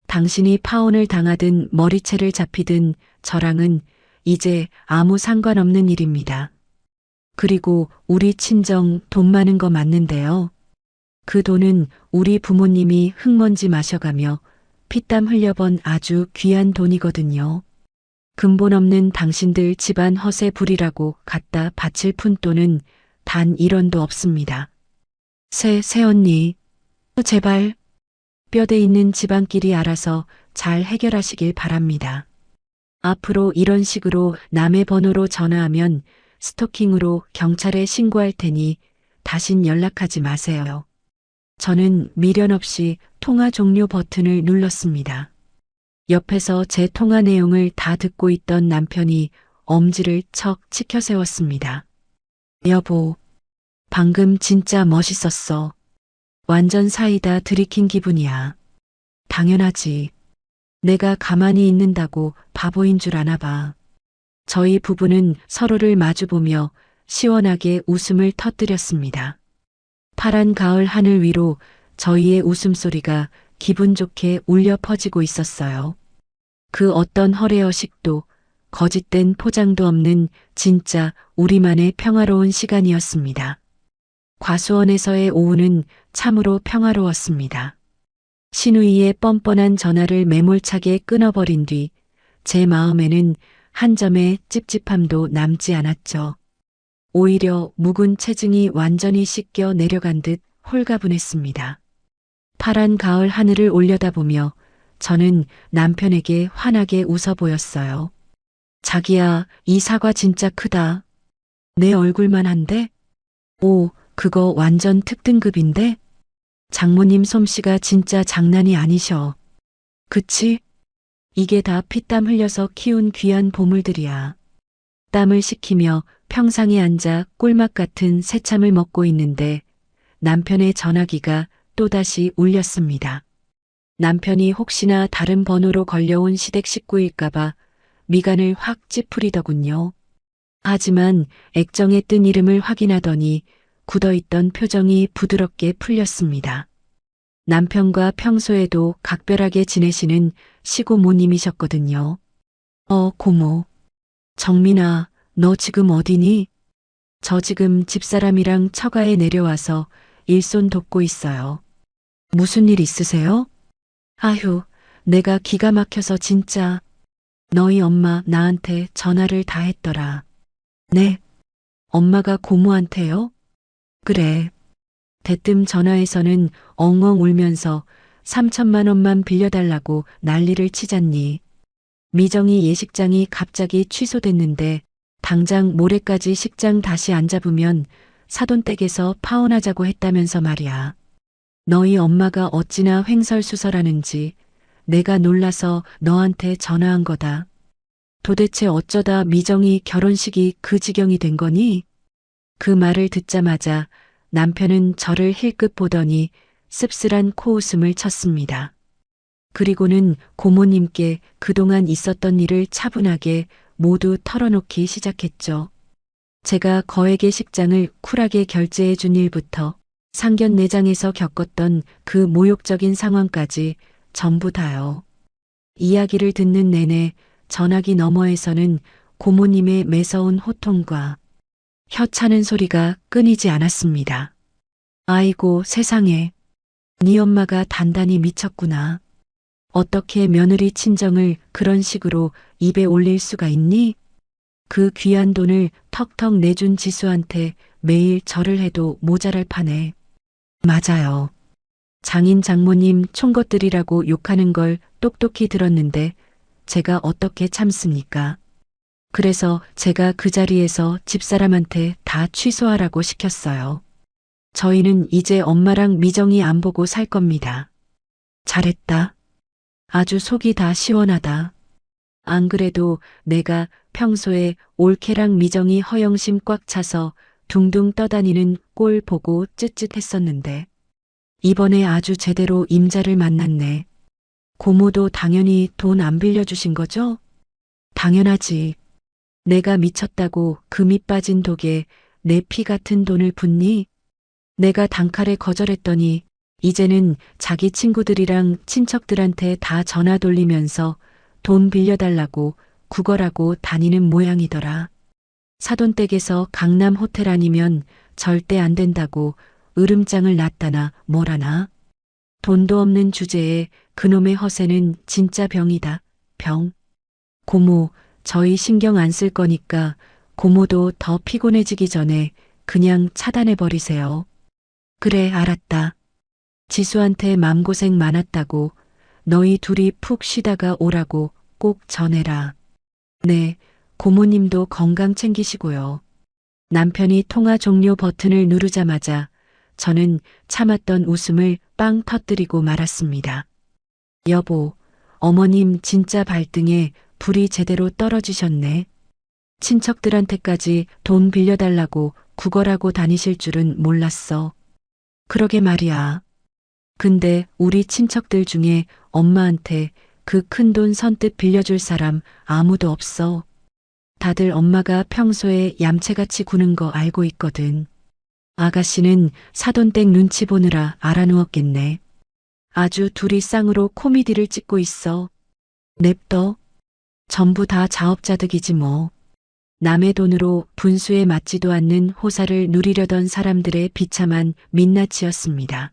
당신이 파혼을 당하든 머리채를 잡히든 저랑은 이제 아무 상관없는 일입니다. 그리고 우리 친정 돈 많은 거 맞는데요. 그 돈은 우리 부모님이 흙먼지 마셔가며 피땀 흘려번 아주 귀한 돈이거든요. 근본 없는 당신들 집안 허세 부리라고 갖다 바칠 푼돈은 단 1원도 없습니다. 새언니, 제발 뼈대 있는 집안끼리 알아서 잘 해결하시길 바랍니다. 앞으로 이런 식으로 남의 번호로 전화하면 스토킹으로 경찰에 신고할 테니 다신 연락하지 마세요. 저는 미련 없이 통화 종료 버튼을 눌렀습니다. 옆에서 제 통화 내용을 다 듣고 있던 남편이 엄지를 척 치켜 세웠습니다. 여보, 방금 진짜 멋있었어. 완전 사이다 들이킨 기분이야. 당연하지. 내가 가만히 있는다고 바보인 줄 아나 봐. 저희 부부는 서로를 마주보며 시원하게 웃음을 터뜨렸습니다. 파란 가을 하늘 위로 저희의 웃음소리가 기분 좋게 울려 퍼지고 있었어요. 그 어떤 허례허식도 거짓된 포장도 없는 진짜 우리만의 평화로운 시간이었습니다. 과수원에서의 오후는 참으로 평화로웠습니다. 신우이의 뻔뻔한 전화를 매몰차게 끊어버린 뒤 제 마음에는 한 점의 찝찝함도 남지 않았죠. 오히려 묵은 체증이 완전히 씻겨 내려간 듯 홀가분했습니다. 파란 가을 하늘을 올려다보며 저는 남편에게 환하게 웃어 보였어요. 자기야, 이 사과 진짜 크다. 내 얼굴만 한데? 오, 그거 완전 특등급인데? 장모님 솜씨가 진짜 장난이 아니셔. 그치? 이게 다 피땀 흘려서 키운 귀한 보물들이야. 땀을 식히며 평상에 앉아 꿀맛 같은 새참을 먹고 있는데 남편의 전화기가 또다시 울렸습니다. 남편이 혹시나 다른 번호로 걸려온 시댁 식구일까봐 미간을 확 찌푸리더군요. 하지만 액정에 뜬 이름을 확인하더니 굳어있던 표정이 부드럽게 풀렸습니다. 남편과 평소에도 각별하게 지내시는 시고모님이셨거든요. 고모. 정민아, 너 지금 어디니? 저 지금 집사람이랑 처가에 내려와서 일손 돕고 있어요. 무슨 일 있으세요? 아휴, 내가 기가 막혀서 진짜. 너희 엄마 나한테 전화를 다 했더라. 네? 엄마가 고모한테요? 그래. 대뜸 전화에서는 엉엉 울면서 3천만 원만 빌려달라고 난리를 치잖니. 미정이 예식장이 갑자기 취소됐는데 당장 모레까지 식장 다시 안 잡으면 사돈댁에서 파혼하자고 했다면서 말이야. 너희 엄마가 어찌나 횡설수설하는지 내가 놀라서 너한테 전화한 거다. 도대체 어쩌다 미정이 결혼식이 그 지경이 된 거니? 그 말을 듣자마자 남편은 저를 힐끗 보더니 씁쓸한 코웃음을 쳤습니다. 그리고는 고모님께 그동안 있었던 일을 차분하게 모두 털어놓기 시작했죠. 제가 거액의 식장을 쿨하게 결제해 준 일부터 상견례장에서 겪었던 그 모욕적인 상황까지 전부 다요. 이야기를 듣는 내내 전화기 너머에서는 고모님의 매서운 호통과 혀차는 소리가 끊이지 않았습니다. 아이고 세상에. 네 엄마가 단단히 미쳤구나. 어떻게 며느리 친정을 그런 식으로 입에 올릴 수가 있니? 그 귀한 돈을 턱턱 내준 지수한테 매일 절을 해도 모자랄 판에. 맞아요. 장인 장모님 총것들이라고 욕하는 걸 똑똑히 들었는데 제가 어떻게 참습니까? 그래서 제가 그 자리에서 집사람한테 다 취소하라고 시켰어요. 저희는 이제 엄마랑 미정이 안 보고 살 겁니다. 잘했다. 아주 속이 다 시원하다. 안 그래도 내가 평소에 올케랑 미정이 허영심 꽉 차서 둥둥 떠다니는 꼴 보고 쯧쯧했었는데 이번에 아주 제대로 임자를 만났네. 고모도 당연히 돈 안 빌려주신 거죠? 당연하지. 내가 미쳤다고 그 밑 빠진 독에 내 피 같은 돈을 붓니? 내가 단칼에 거절했더니 이제는 자기 친구들이랑 친척들한테 다 전화 돌리면서 돈 빌려달라고 구걸하고 다니는 모양이더라. 사돈댁에서 강남 호텔 아니면 절대 안 된다고 으름장을 놨다나 뭐라나. 돈도 없는 주제에 그놈의 허세는 진짜 병이다. 병. 고모, 저희 신경 안 쓸 거니까 고모도 더 피곤해지기 전에 그냥 차단해 버리세요. 그래, 알았다. 지수한테 맘고생 많았다고 너희 둘이 푹 쉬다가 오라고 꼭 전해라. 네, 고모님도 건강 챙기시고요. 남편이 통화 종료 버튼을 누르자마자 저는 참았던 웃음을 빵 터뜨리고 말았습니다. 여보, 어머님 진짜 발등에 불이 제대로 떨어지셨네. 친척들한테까지 돈 빌려달라고 구걸하고 다니실 줄은 몰랐어. 그러게 말이야. 근데 우리 친척들 중에 엄마한테 그 큰 돈 선뜻 빌려줄 사람 아무도 없어. 다들 엄마가 평소에 얌체같이 구는 거 알고 있거든. 아가씨는 사돈댁 눈치 보느라 알아누웠겠네. 아주 둘이 쌍으로 코미디를 찍고 있어. 냅둬. 전부 다 자업자득이지 뭐. 남의 돈으로 분수에 맞지도 않는 호사를 누리려던 사람들의 비참한 민낯이었습니다.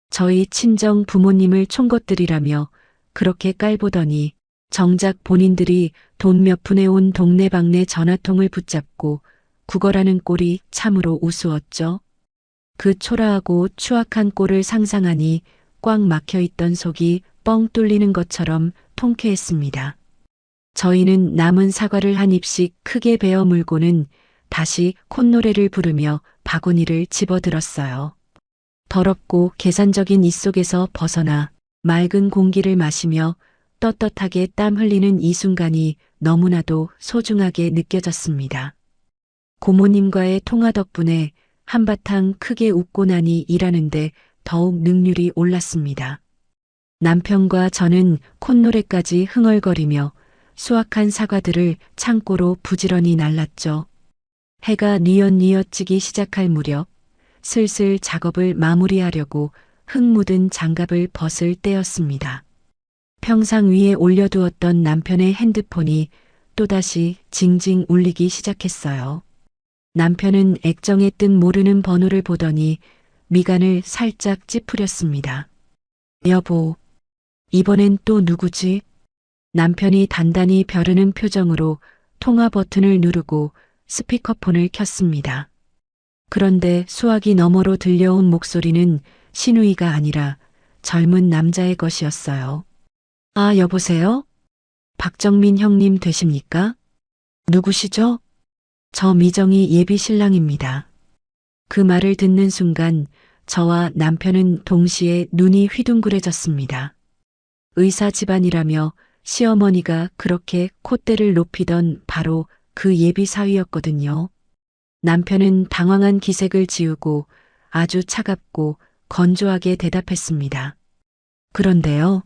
저희 친정 부모님을 총것들이라며 그렇게 깔보더니 정작 본인들이 돈 몇 푼에 온 동네방네 전화통을 붙잡고 구걸하는 꼴이 참으로 우스웠죠. 그 초라하고 추악한 꼴을 상상하니 꽉 막혀있던 속이 뻥 뚫리는 것처럼 통쾌했습니다. 저희는 남은 사과를 한 입씩 크게 베어 물고는 다시 콧노래를 부르며 바구니를 집어들었어요. 더럽고 계산적인 이 속에서 벗어나 맑은 공기를 마시며 떳떳하게 땀 흘리는 이 순간이 너무나도 소중하게 느껴졌습니다. 고모님과의 통화 덕분에 한바탕 크게 웃고 나니 일하는데 더욱 능률이 올랐습니다. 남편과 저는 콧노래까지 흥얼거리며 수확한 사과들을 창고로 부지런히 날랐죠. 해가 뉘엿뉘엿 지기 시작할 무렵 슬슬 작업을 마무리하려고 흙 묻은 장갑을 벗을 때였습니다. 평상 위에 올려두었던 남편의 핸드폰이 또다시 징징 울리기 시작했어요. 남편은 액정에 뜬 모르는 번호를 보더니 미간을 살짝 찌푸렸습니다. 여보, 이번엔 또 누구지? 남편이 단단히 벼르는 표정으로 통화 버튼을 누르고 스피커폰을 켰습니다. 그런데 수화기 너머로 들려온 목소리는 신우이가 아니라 젊은 남자의 것이었어요. 아, 여보세요? 박정민 형님 되십니까? 누구시죠? 저 미정이 예비 신랑입니다. 그 말을 듣는 순간 저와 남편은 동시에 눈이 휘둥그레졌습니다. 의사 집안이라며 시어머니가 그렇게 콧대를 높이던 바로 그 예비 사위였거든요. 남편은 당황한 기색을 지우고 아주 차갑고 건조하게 대답했습니다. 그런데요,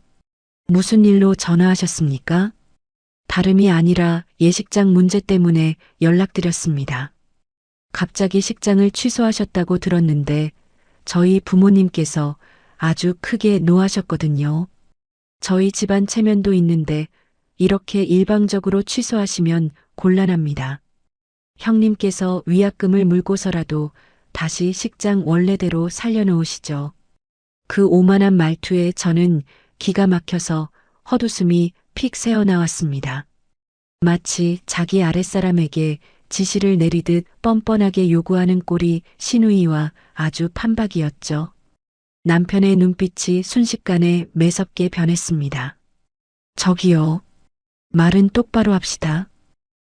무슨 일로 전화하셨습니까? 다름이 아니라 예식장 문제 때문에 연락드렸습니다. 갑자기 식장을 취소하셨다고 들었는데 저희 부모님께서 아주 크게 노하셨거든요. 저희 집안 체면도 있는데 이렇게 일방적으로 취소하시면 곤란합니다. 형님께서 위약금을 물고서라도 다시 식장 원래대로 살려놓으시죠. 그 오만한 말투에 저는 기가 막혀서 헛웃음이 픽 새어나왔습니다. 마치 자기 아랫사람에게 지시를 내리듯 뻔뻔하게 요구하는 꼴이 신우이와 아주 판박이었죠. 남편의 눈빛이 순식간에 매섭게 변했습니다. 저기요. 말은 똑바로 합시다.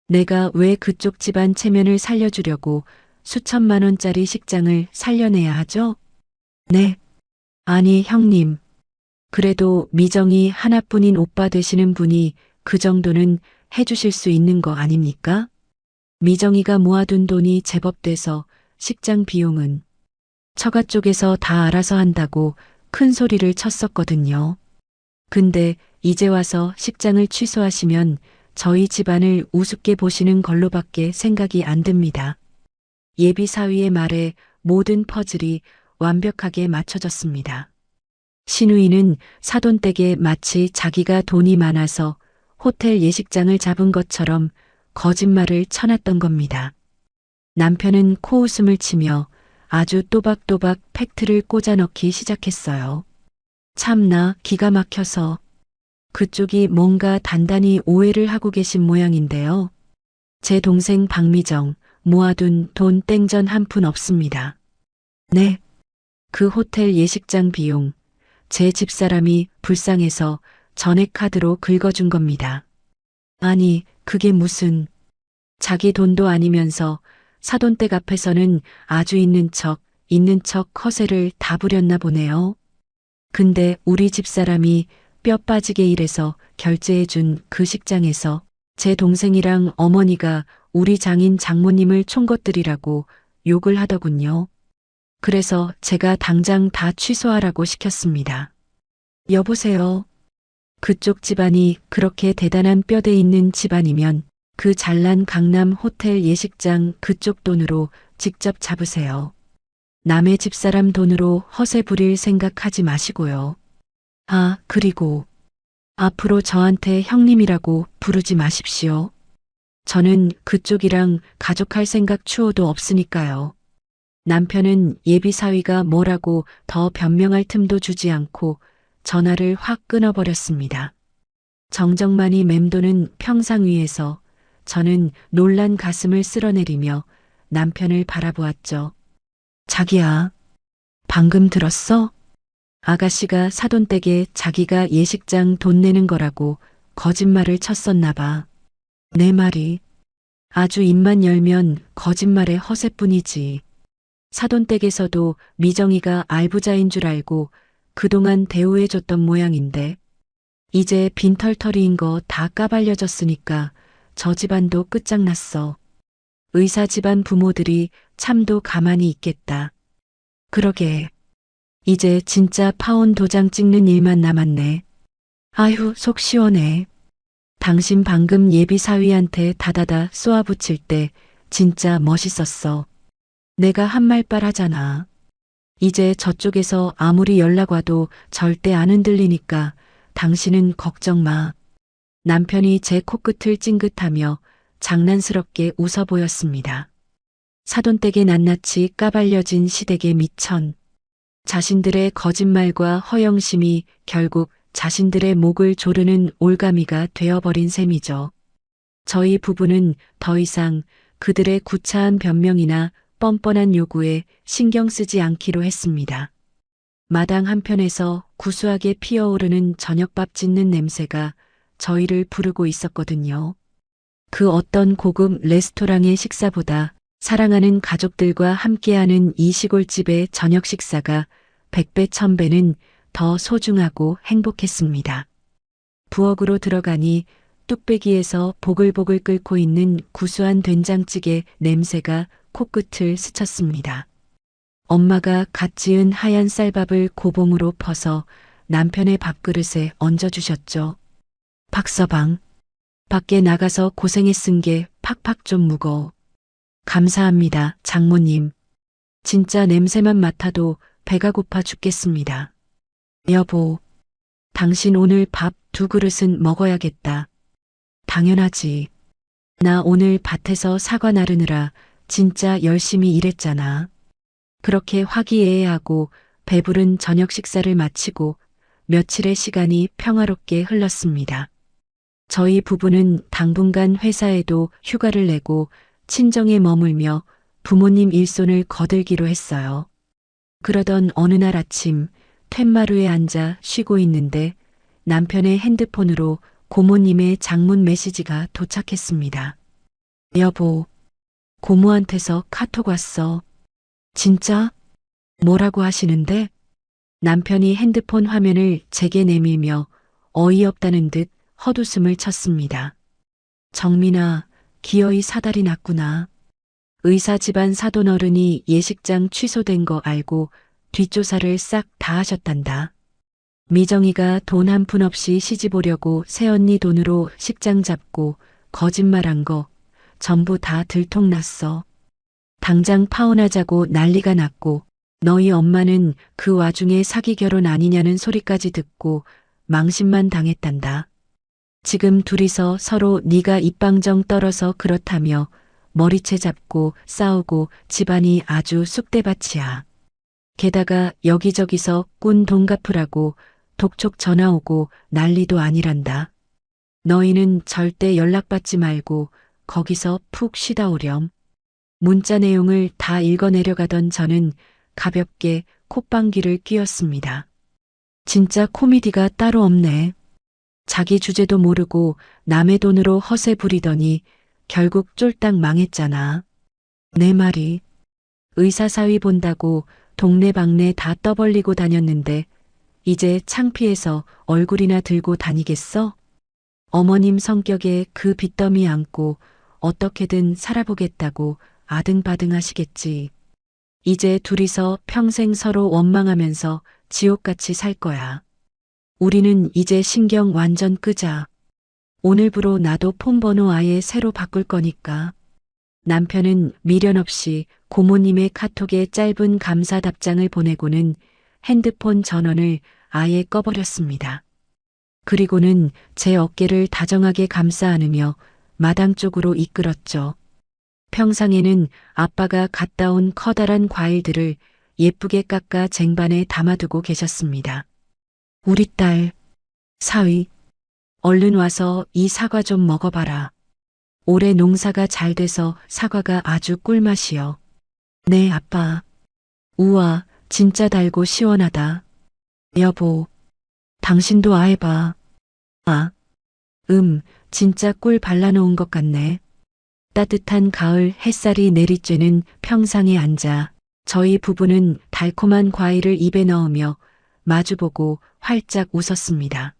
내가 왜 그쪽 집안 체면을 살려주려고 수천만 원짜리 식장을 살려내야 하죠? 네. 아니, 형님. 그래도 미정이 하나뿐인 오빠 되시는 분이 그 정도는 해주실 수 있는 거 아닙니까? 미정이가 모아둔 돈이 제법 돼서 식장 비용은 처가 쪽에서 다 알아서 한다고 큰 소리를 쳤었거든요. 근데 이제 와서 식장을 취소하시면 저희 집안을 우습게 보시는 걸로밖에 생각이 안 듭니다. 예비 사위의 말에 모든 퍼즐이 완벽하게 맞춰졌습니다. 신우이는 사돈댁에 마치 자기가 돈이 많아서 호텔 예식장을 잡은 것처럼 거짓말을 쳐놨던 겁니다. 남편은 코웃음을 치며 아주 또박또박 팩트를 꽂아 넣기 시작했어요. 참나 기가 막혀서. 그쪽이 뭔가 단단히 오해를 하고 계신 모양인데요. 제 동생 박미정 모아둔 돈 땡전 한 푼 없습니다. 네. 그 호텔 예식장 비용 제 집사람이 불쌍해서 전액 카드로 긁어준 겁니다. 아니, 그게 무슨 자기 돈도 아니면서 사돈댁 앞에서는 아주 있는 척 허세를 다 부렸나 보네요. 근데 우리 집사람이 뼈 빠지게 일해서 결제해준 그 식장에서 제 동생이랑 어머니가 우리 장인 장모님을 총것들이라고 욕을 하더군요. 그래서 제가 당장 다 취소하라고 시켰습니다. 여보세요. 그쪽 집안이 그렇게 대단한 뼈대 있는 집안이면 그 잘난 강남 호텔 예식장 그쪽 돈으로 직접 잡으세요. 남의 집사람 돈으로 허세 부릴 생각하지 마시고요. 아, 그리고 앞으로 저한테 형님이라고 부르지 마십시오. 저는 그쪽이랑 가족할 생각 추호도 없으니까요. 남편은 예비 사위가 뭐라고 더 변명할 틈도 주지 않고 전화를 확 끊어버렸습니다. 정적만이 맴도는 평상 위에서 저는 놀란 가슴을 쓸어내리며 남편을 바라보았죠. 자기야, 방금 들었어? 아가씨가 사돈댁에 자기가 예식장 돈 내는 거라고 거짓말을 쳤었나 봐. 내 말이 아주 입만 열면 거짓말의 허세뿐이지. 사돈댁에서도 미정이가 알부자인 줄 알고 그동안 대우해줬던 모양인데 이제 빈털터리인 거 다 까발려졌으니까 저 집안도 끝장났어. 의사 집안 부모들이 참도 가만히 있겠다. 그러게. 이제 진짜 파혼 도장 찍는 일만 남았네. 아휴, 속 시원해. 당신 방금 예비 사위한테 다다다 쏘아붙일 때 진짜 멋있었어. 내가 한 말빨 하잖아. 이제 저쪽에서 아무리 연락 와도 절대 안 흔들리니까 당신은 걱정 마. 남편이 제 코끝을 찡긋하며 장난스럽게 웃어 보였습니다. 사돈댁에 낱낱이 까발려진 시댁의 미천. 자신들의 거짓말과 허영심이 결국 자신들의 목을 조르는 올가미가 되어버린 셈이죠. 저희 부부는 더 이상 그들의 구차한 변명이나 뻔뻔한 요구에 신경 쓰지 않기로 했습니다. 마당 한편에서 구수하게 피어오르는 저녁밥 짓는 냄새가 저희를 부르고 있었거든요. 그 어떤 고급 레스토랑의 식사보다 사랑하는 가족들과 함께하는 이 시골집의 저녁 식사가 100배 1000배는 더 소중하고 행복했습니다. 부엌으로 들어가니 뚝배기에서 보글보글 끓고 있는 구수한 된장찌개 냄새가 코끝을 스쳤습니다. 엄마가 갓 지은 하얀 쌀밥을 고봉으로 퍼서 남편의 밥그릇에 얹어주셨죠. 박서방, 밖에 나가서 고생했은 게 팍팍 좀 묵어. 감사합니다, 장모님. 진짜 냄새만 맡아도 배가 고파 죽겠습니다. 여보, 당신 오늘 밥 2그릇은 먹어야겠다. 당연하지. 나 오늘 밭에서 사과 나르느라 진짜 열심히 일했잖아. 그렇게 화기애애하고 배부른 저녁 식사를 마치고 며칠의 시간이 평화롭게 흘렀습니다. 저희 부부는 당분간 회사에도 휴가를 내고 친정에 머물며 부모님 일손을 거들기로 했어요. 그러던 어느 날 아침 툇마루에 앉아 쉬고 있는데 남편의 핸드폰으로 고모님의 장문 메시지가 도착했습니다. 여보, 고모한테서 카톡 왔어. 진짜? 뭐라고 하시는데? 남편이 핸드폰 화면을 제게 내밀며 어이없다는 듯 헛웃음을 쳤습니다. 정민아, 기어이 사달이 났구나. 의사 집안 사돈어른이 예식장 취소된 거 알고 뒷조사를 싹 다 하셨단다. 미정이가 돈 한 푼 없이 시집 오려고 새언니 돈으로 식장 잡고 거짓말한 거 전부 다 들통났어. 당장 파혼하자고 난리가 났고 너희 엄마는 그 와중에 사기 결혼 아니냐는 소리까지 듣고 망신만 당했단다. 지금 둘이서 서로 네가 입방정 떨어서 그렇다며 머리채 잡고 싸우고 집안이 아주 쑥대밭이야. 게다가 여기저기서 꾼 돈 갚으라고 독촉 전화 오고 난리도 아니란다. 너희는 절대 연락받지 말고 거기서 푹 쉬다 오렴. 문자 내용을 다 읽어내려가던 저는 가볍게 콧방귀를 뀌었습니다. 진짜 코미디가 따로 없네. 자기 주제도 모르고 남의 돈으로 허세 부리더니 결국 쫄딱 망했잖아. 내 말이. 의사사위 본다고 동네방네 다 떠벌리고 다녔는데 이제 창피해서 얼굴이나 들고 다니겠어? 어머님 성격에 그 빚더미 안고 어떻게든 살아보겠다고 아등바등 하시겠지. 이제 둘이서 평생 서로 원망하면서 지옥같이 살 거야. 우리는 이제 신경 완전 끄자. 오늘부로 나도 폰번호 아예 새로 바꿀 거니까. 남편은 미련 없이 고모님의 카톡에 짧은 감사 답장을 보내고는 핸드폰 전원을 아예 꺼버렸습니다. 그리고는 제 어깨를 다정하게 감싸 안으며 마당 쪽으로 이끌었죠. 평상에는 아빠가 갖다 온 커다란 과일들을 예쁘게 깎아 쟁반에 담아두고 계셨습니다. 우리 딸, 사위, 얼른 와서 이 사과 좀 먹어봐라. 올해 농사가 잘 돼서 사과가 아주 꿀맛이여. 네, 아빠. 우와, 진짜 달고 시원하다. 여보, 당신도 아해봐. 아, 진짜 꿀 발라놓은 것 같네. 따뜻한 가을 햇살이 내리쬐는 평상에 앉아 저희 부부는 달콤한 과일을 입에 넣으며 마주보고 활짝 웃었습니다.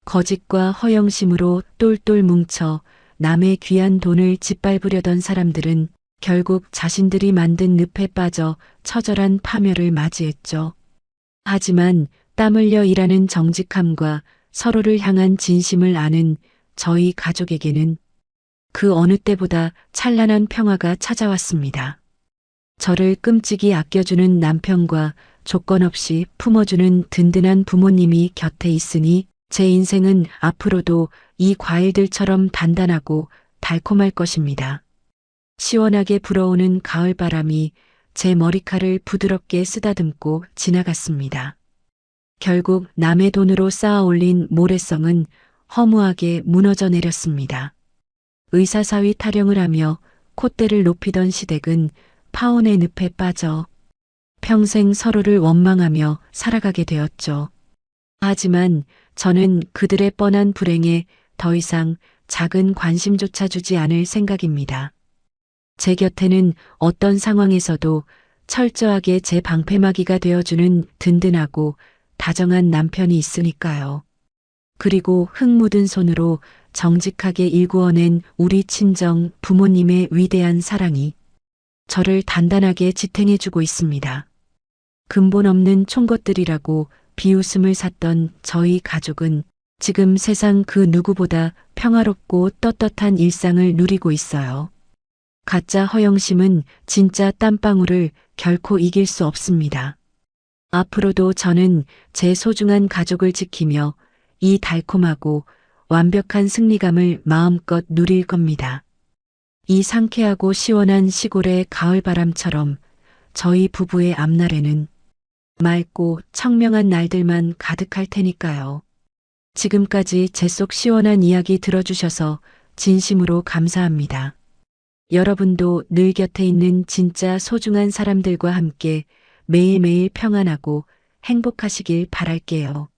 거짓과 허영심으로 똘똘 뭉쳐 남의 귀한 돈을 짓밟으려던 사람들은 결국 자신들이 만든 늪에 빠져 처절한 파멸을 맞이했죠. 하지만 땀 흘려 일하는 정직함과 서로를 향한 진심을 아는 저희 가족에게는 그 어느 때보다 찬란한 평화가 찾아왔습니다. 저를 끔찍이 아껴주는 남편과 조건 없이 품어주는 든든한 부모님이 곁에 있으니 제 인생은 앞으로도 이 과일들처럼 단단하고 달콤할 것입니다. 시원하게 불어오는 가을바람이 제 머리칼을 부드럽게 쓰다듬고 지나갔습니다. 결국 남의 돈으로 쌓아 올린 모래성은 허무하게 무너져 내렸습니다. 의사사위 타령을 하며 콧대를 높이던 시댁은 파혼의 늪에 빠져 평생 서로를 원망하며 살아가게 되었죠. 하지만 저는 그들의 뻔한 불행에 더 이상 작은 관심조차 주지 않을 생각입니다. 제 곁에는 어떤 상황에서도 철저하게 제 방패막이가 되어주는 든든하고 다정한 남편이 있으니까요. 그리고 흙 묻은 손으로 정직하게 일구어낸 우리 친정 부모님의 위대한 사랑이 저를 단단하게 지탱해주고 있습니다. 근본 없는 총것들이라고 비웃음을 샀던 저희 가족은 지금 세상 그 누구보다 평화롭고 떳떳한 일상을 누리고 있어요. 가짜 허영심은 진짜 땀방울을 결코 이길 수 없습니다. 앞으로도 저는 제 소중한 가족을 지키며 이 달콤하고 완벽한 승리감을 마음껏 누릴 겁니다. 이 상쾌하고 시원한 시골의 가을바람처럼 저희 부부의 앞날에는 맑고 청명한 날들만 가득할 테니까요. 지금까지 제 속 시원한 이야기 들어주셔서 진심으로 감사합니다. 여러분도 늘 곁에 있는 진짜 소중한 사람들과 함께 매일매일 평안하고 행복하시길 바랄게요.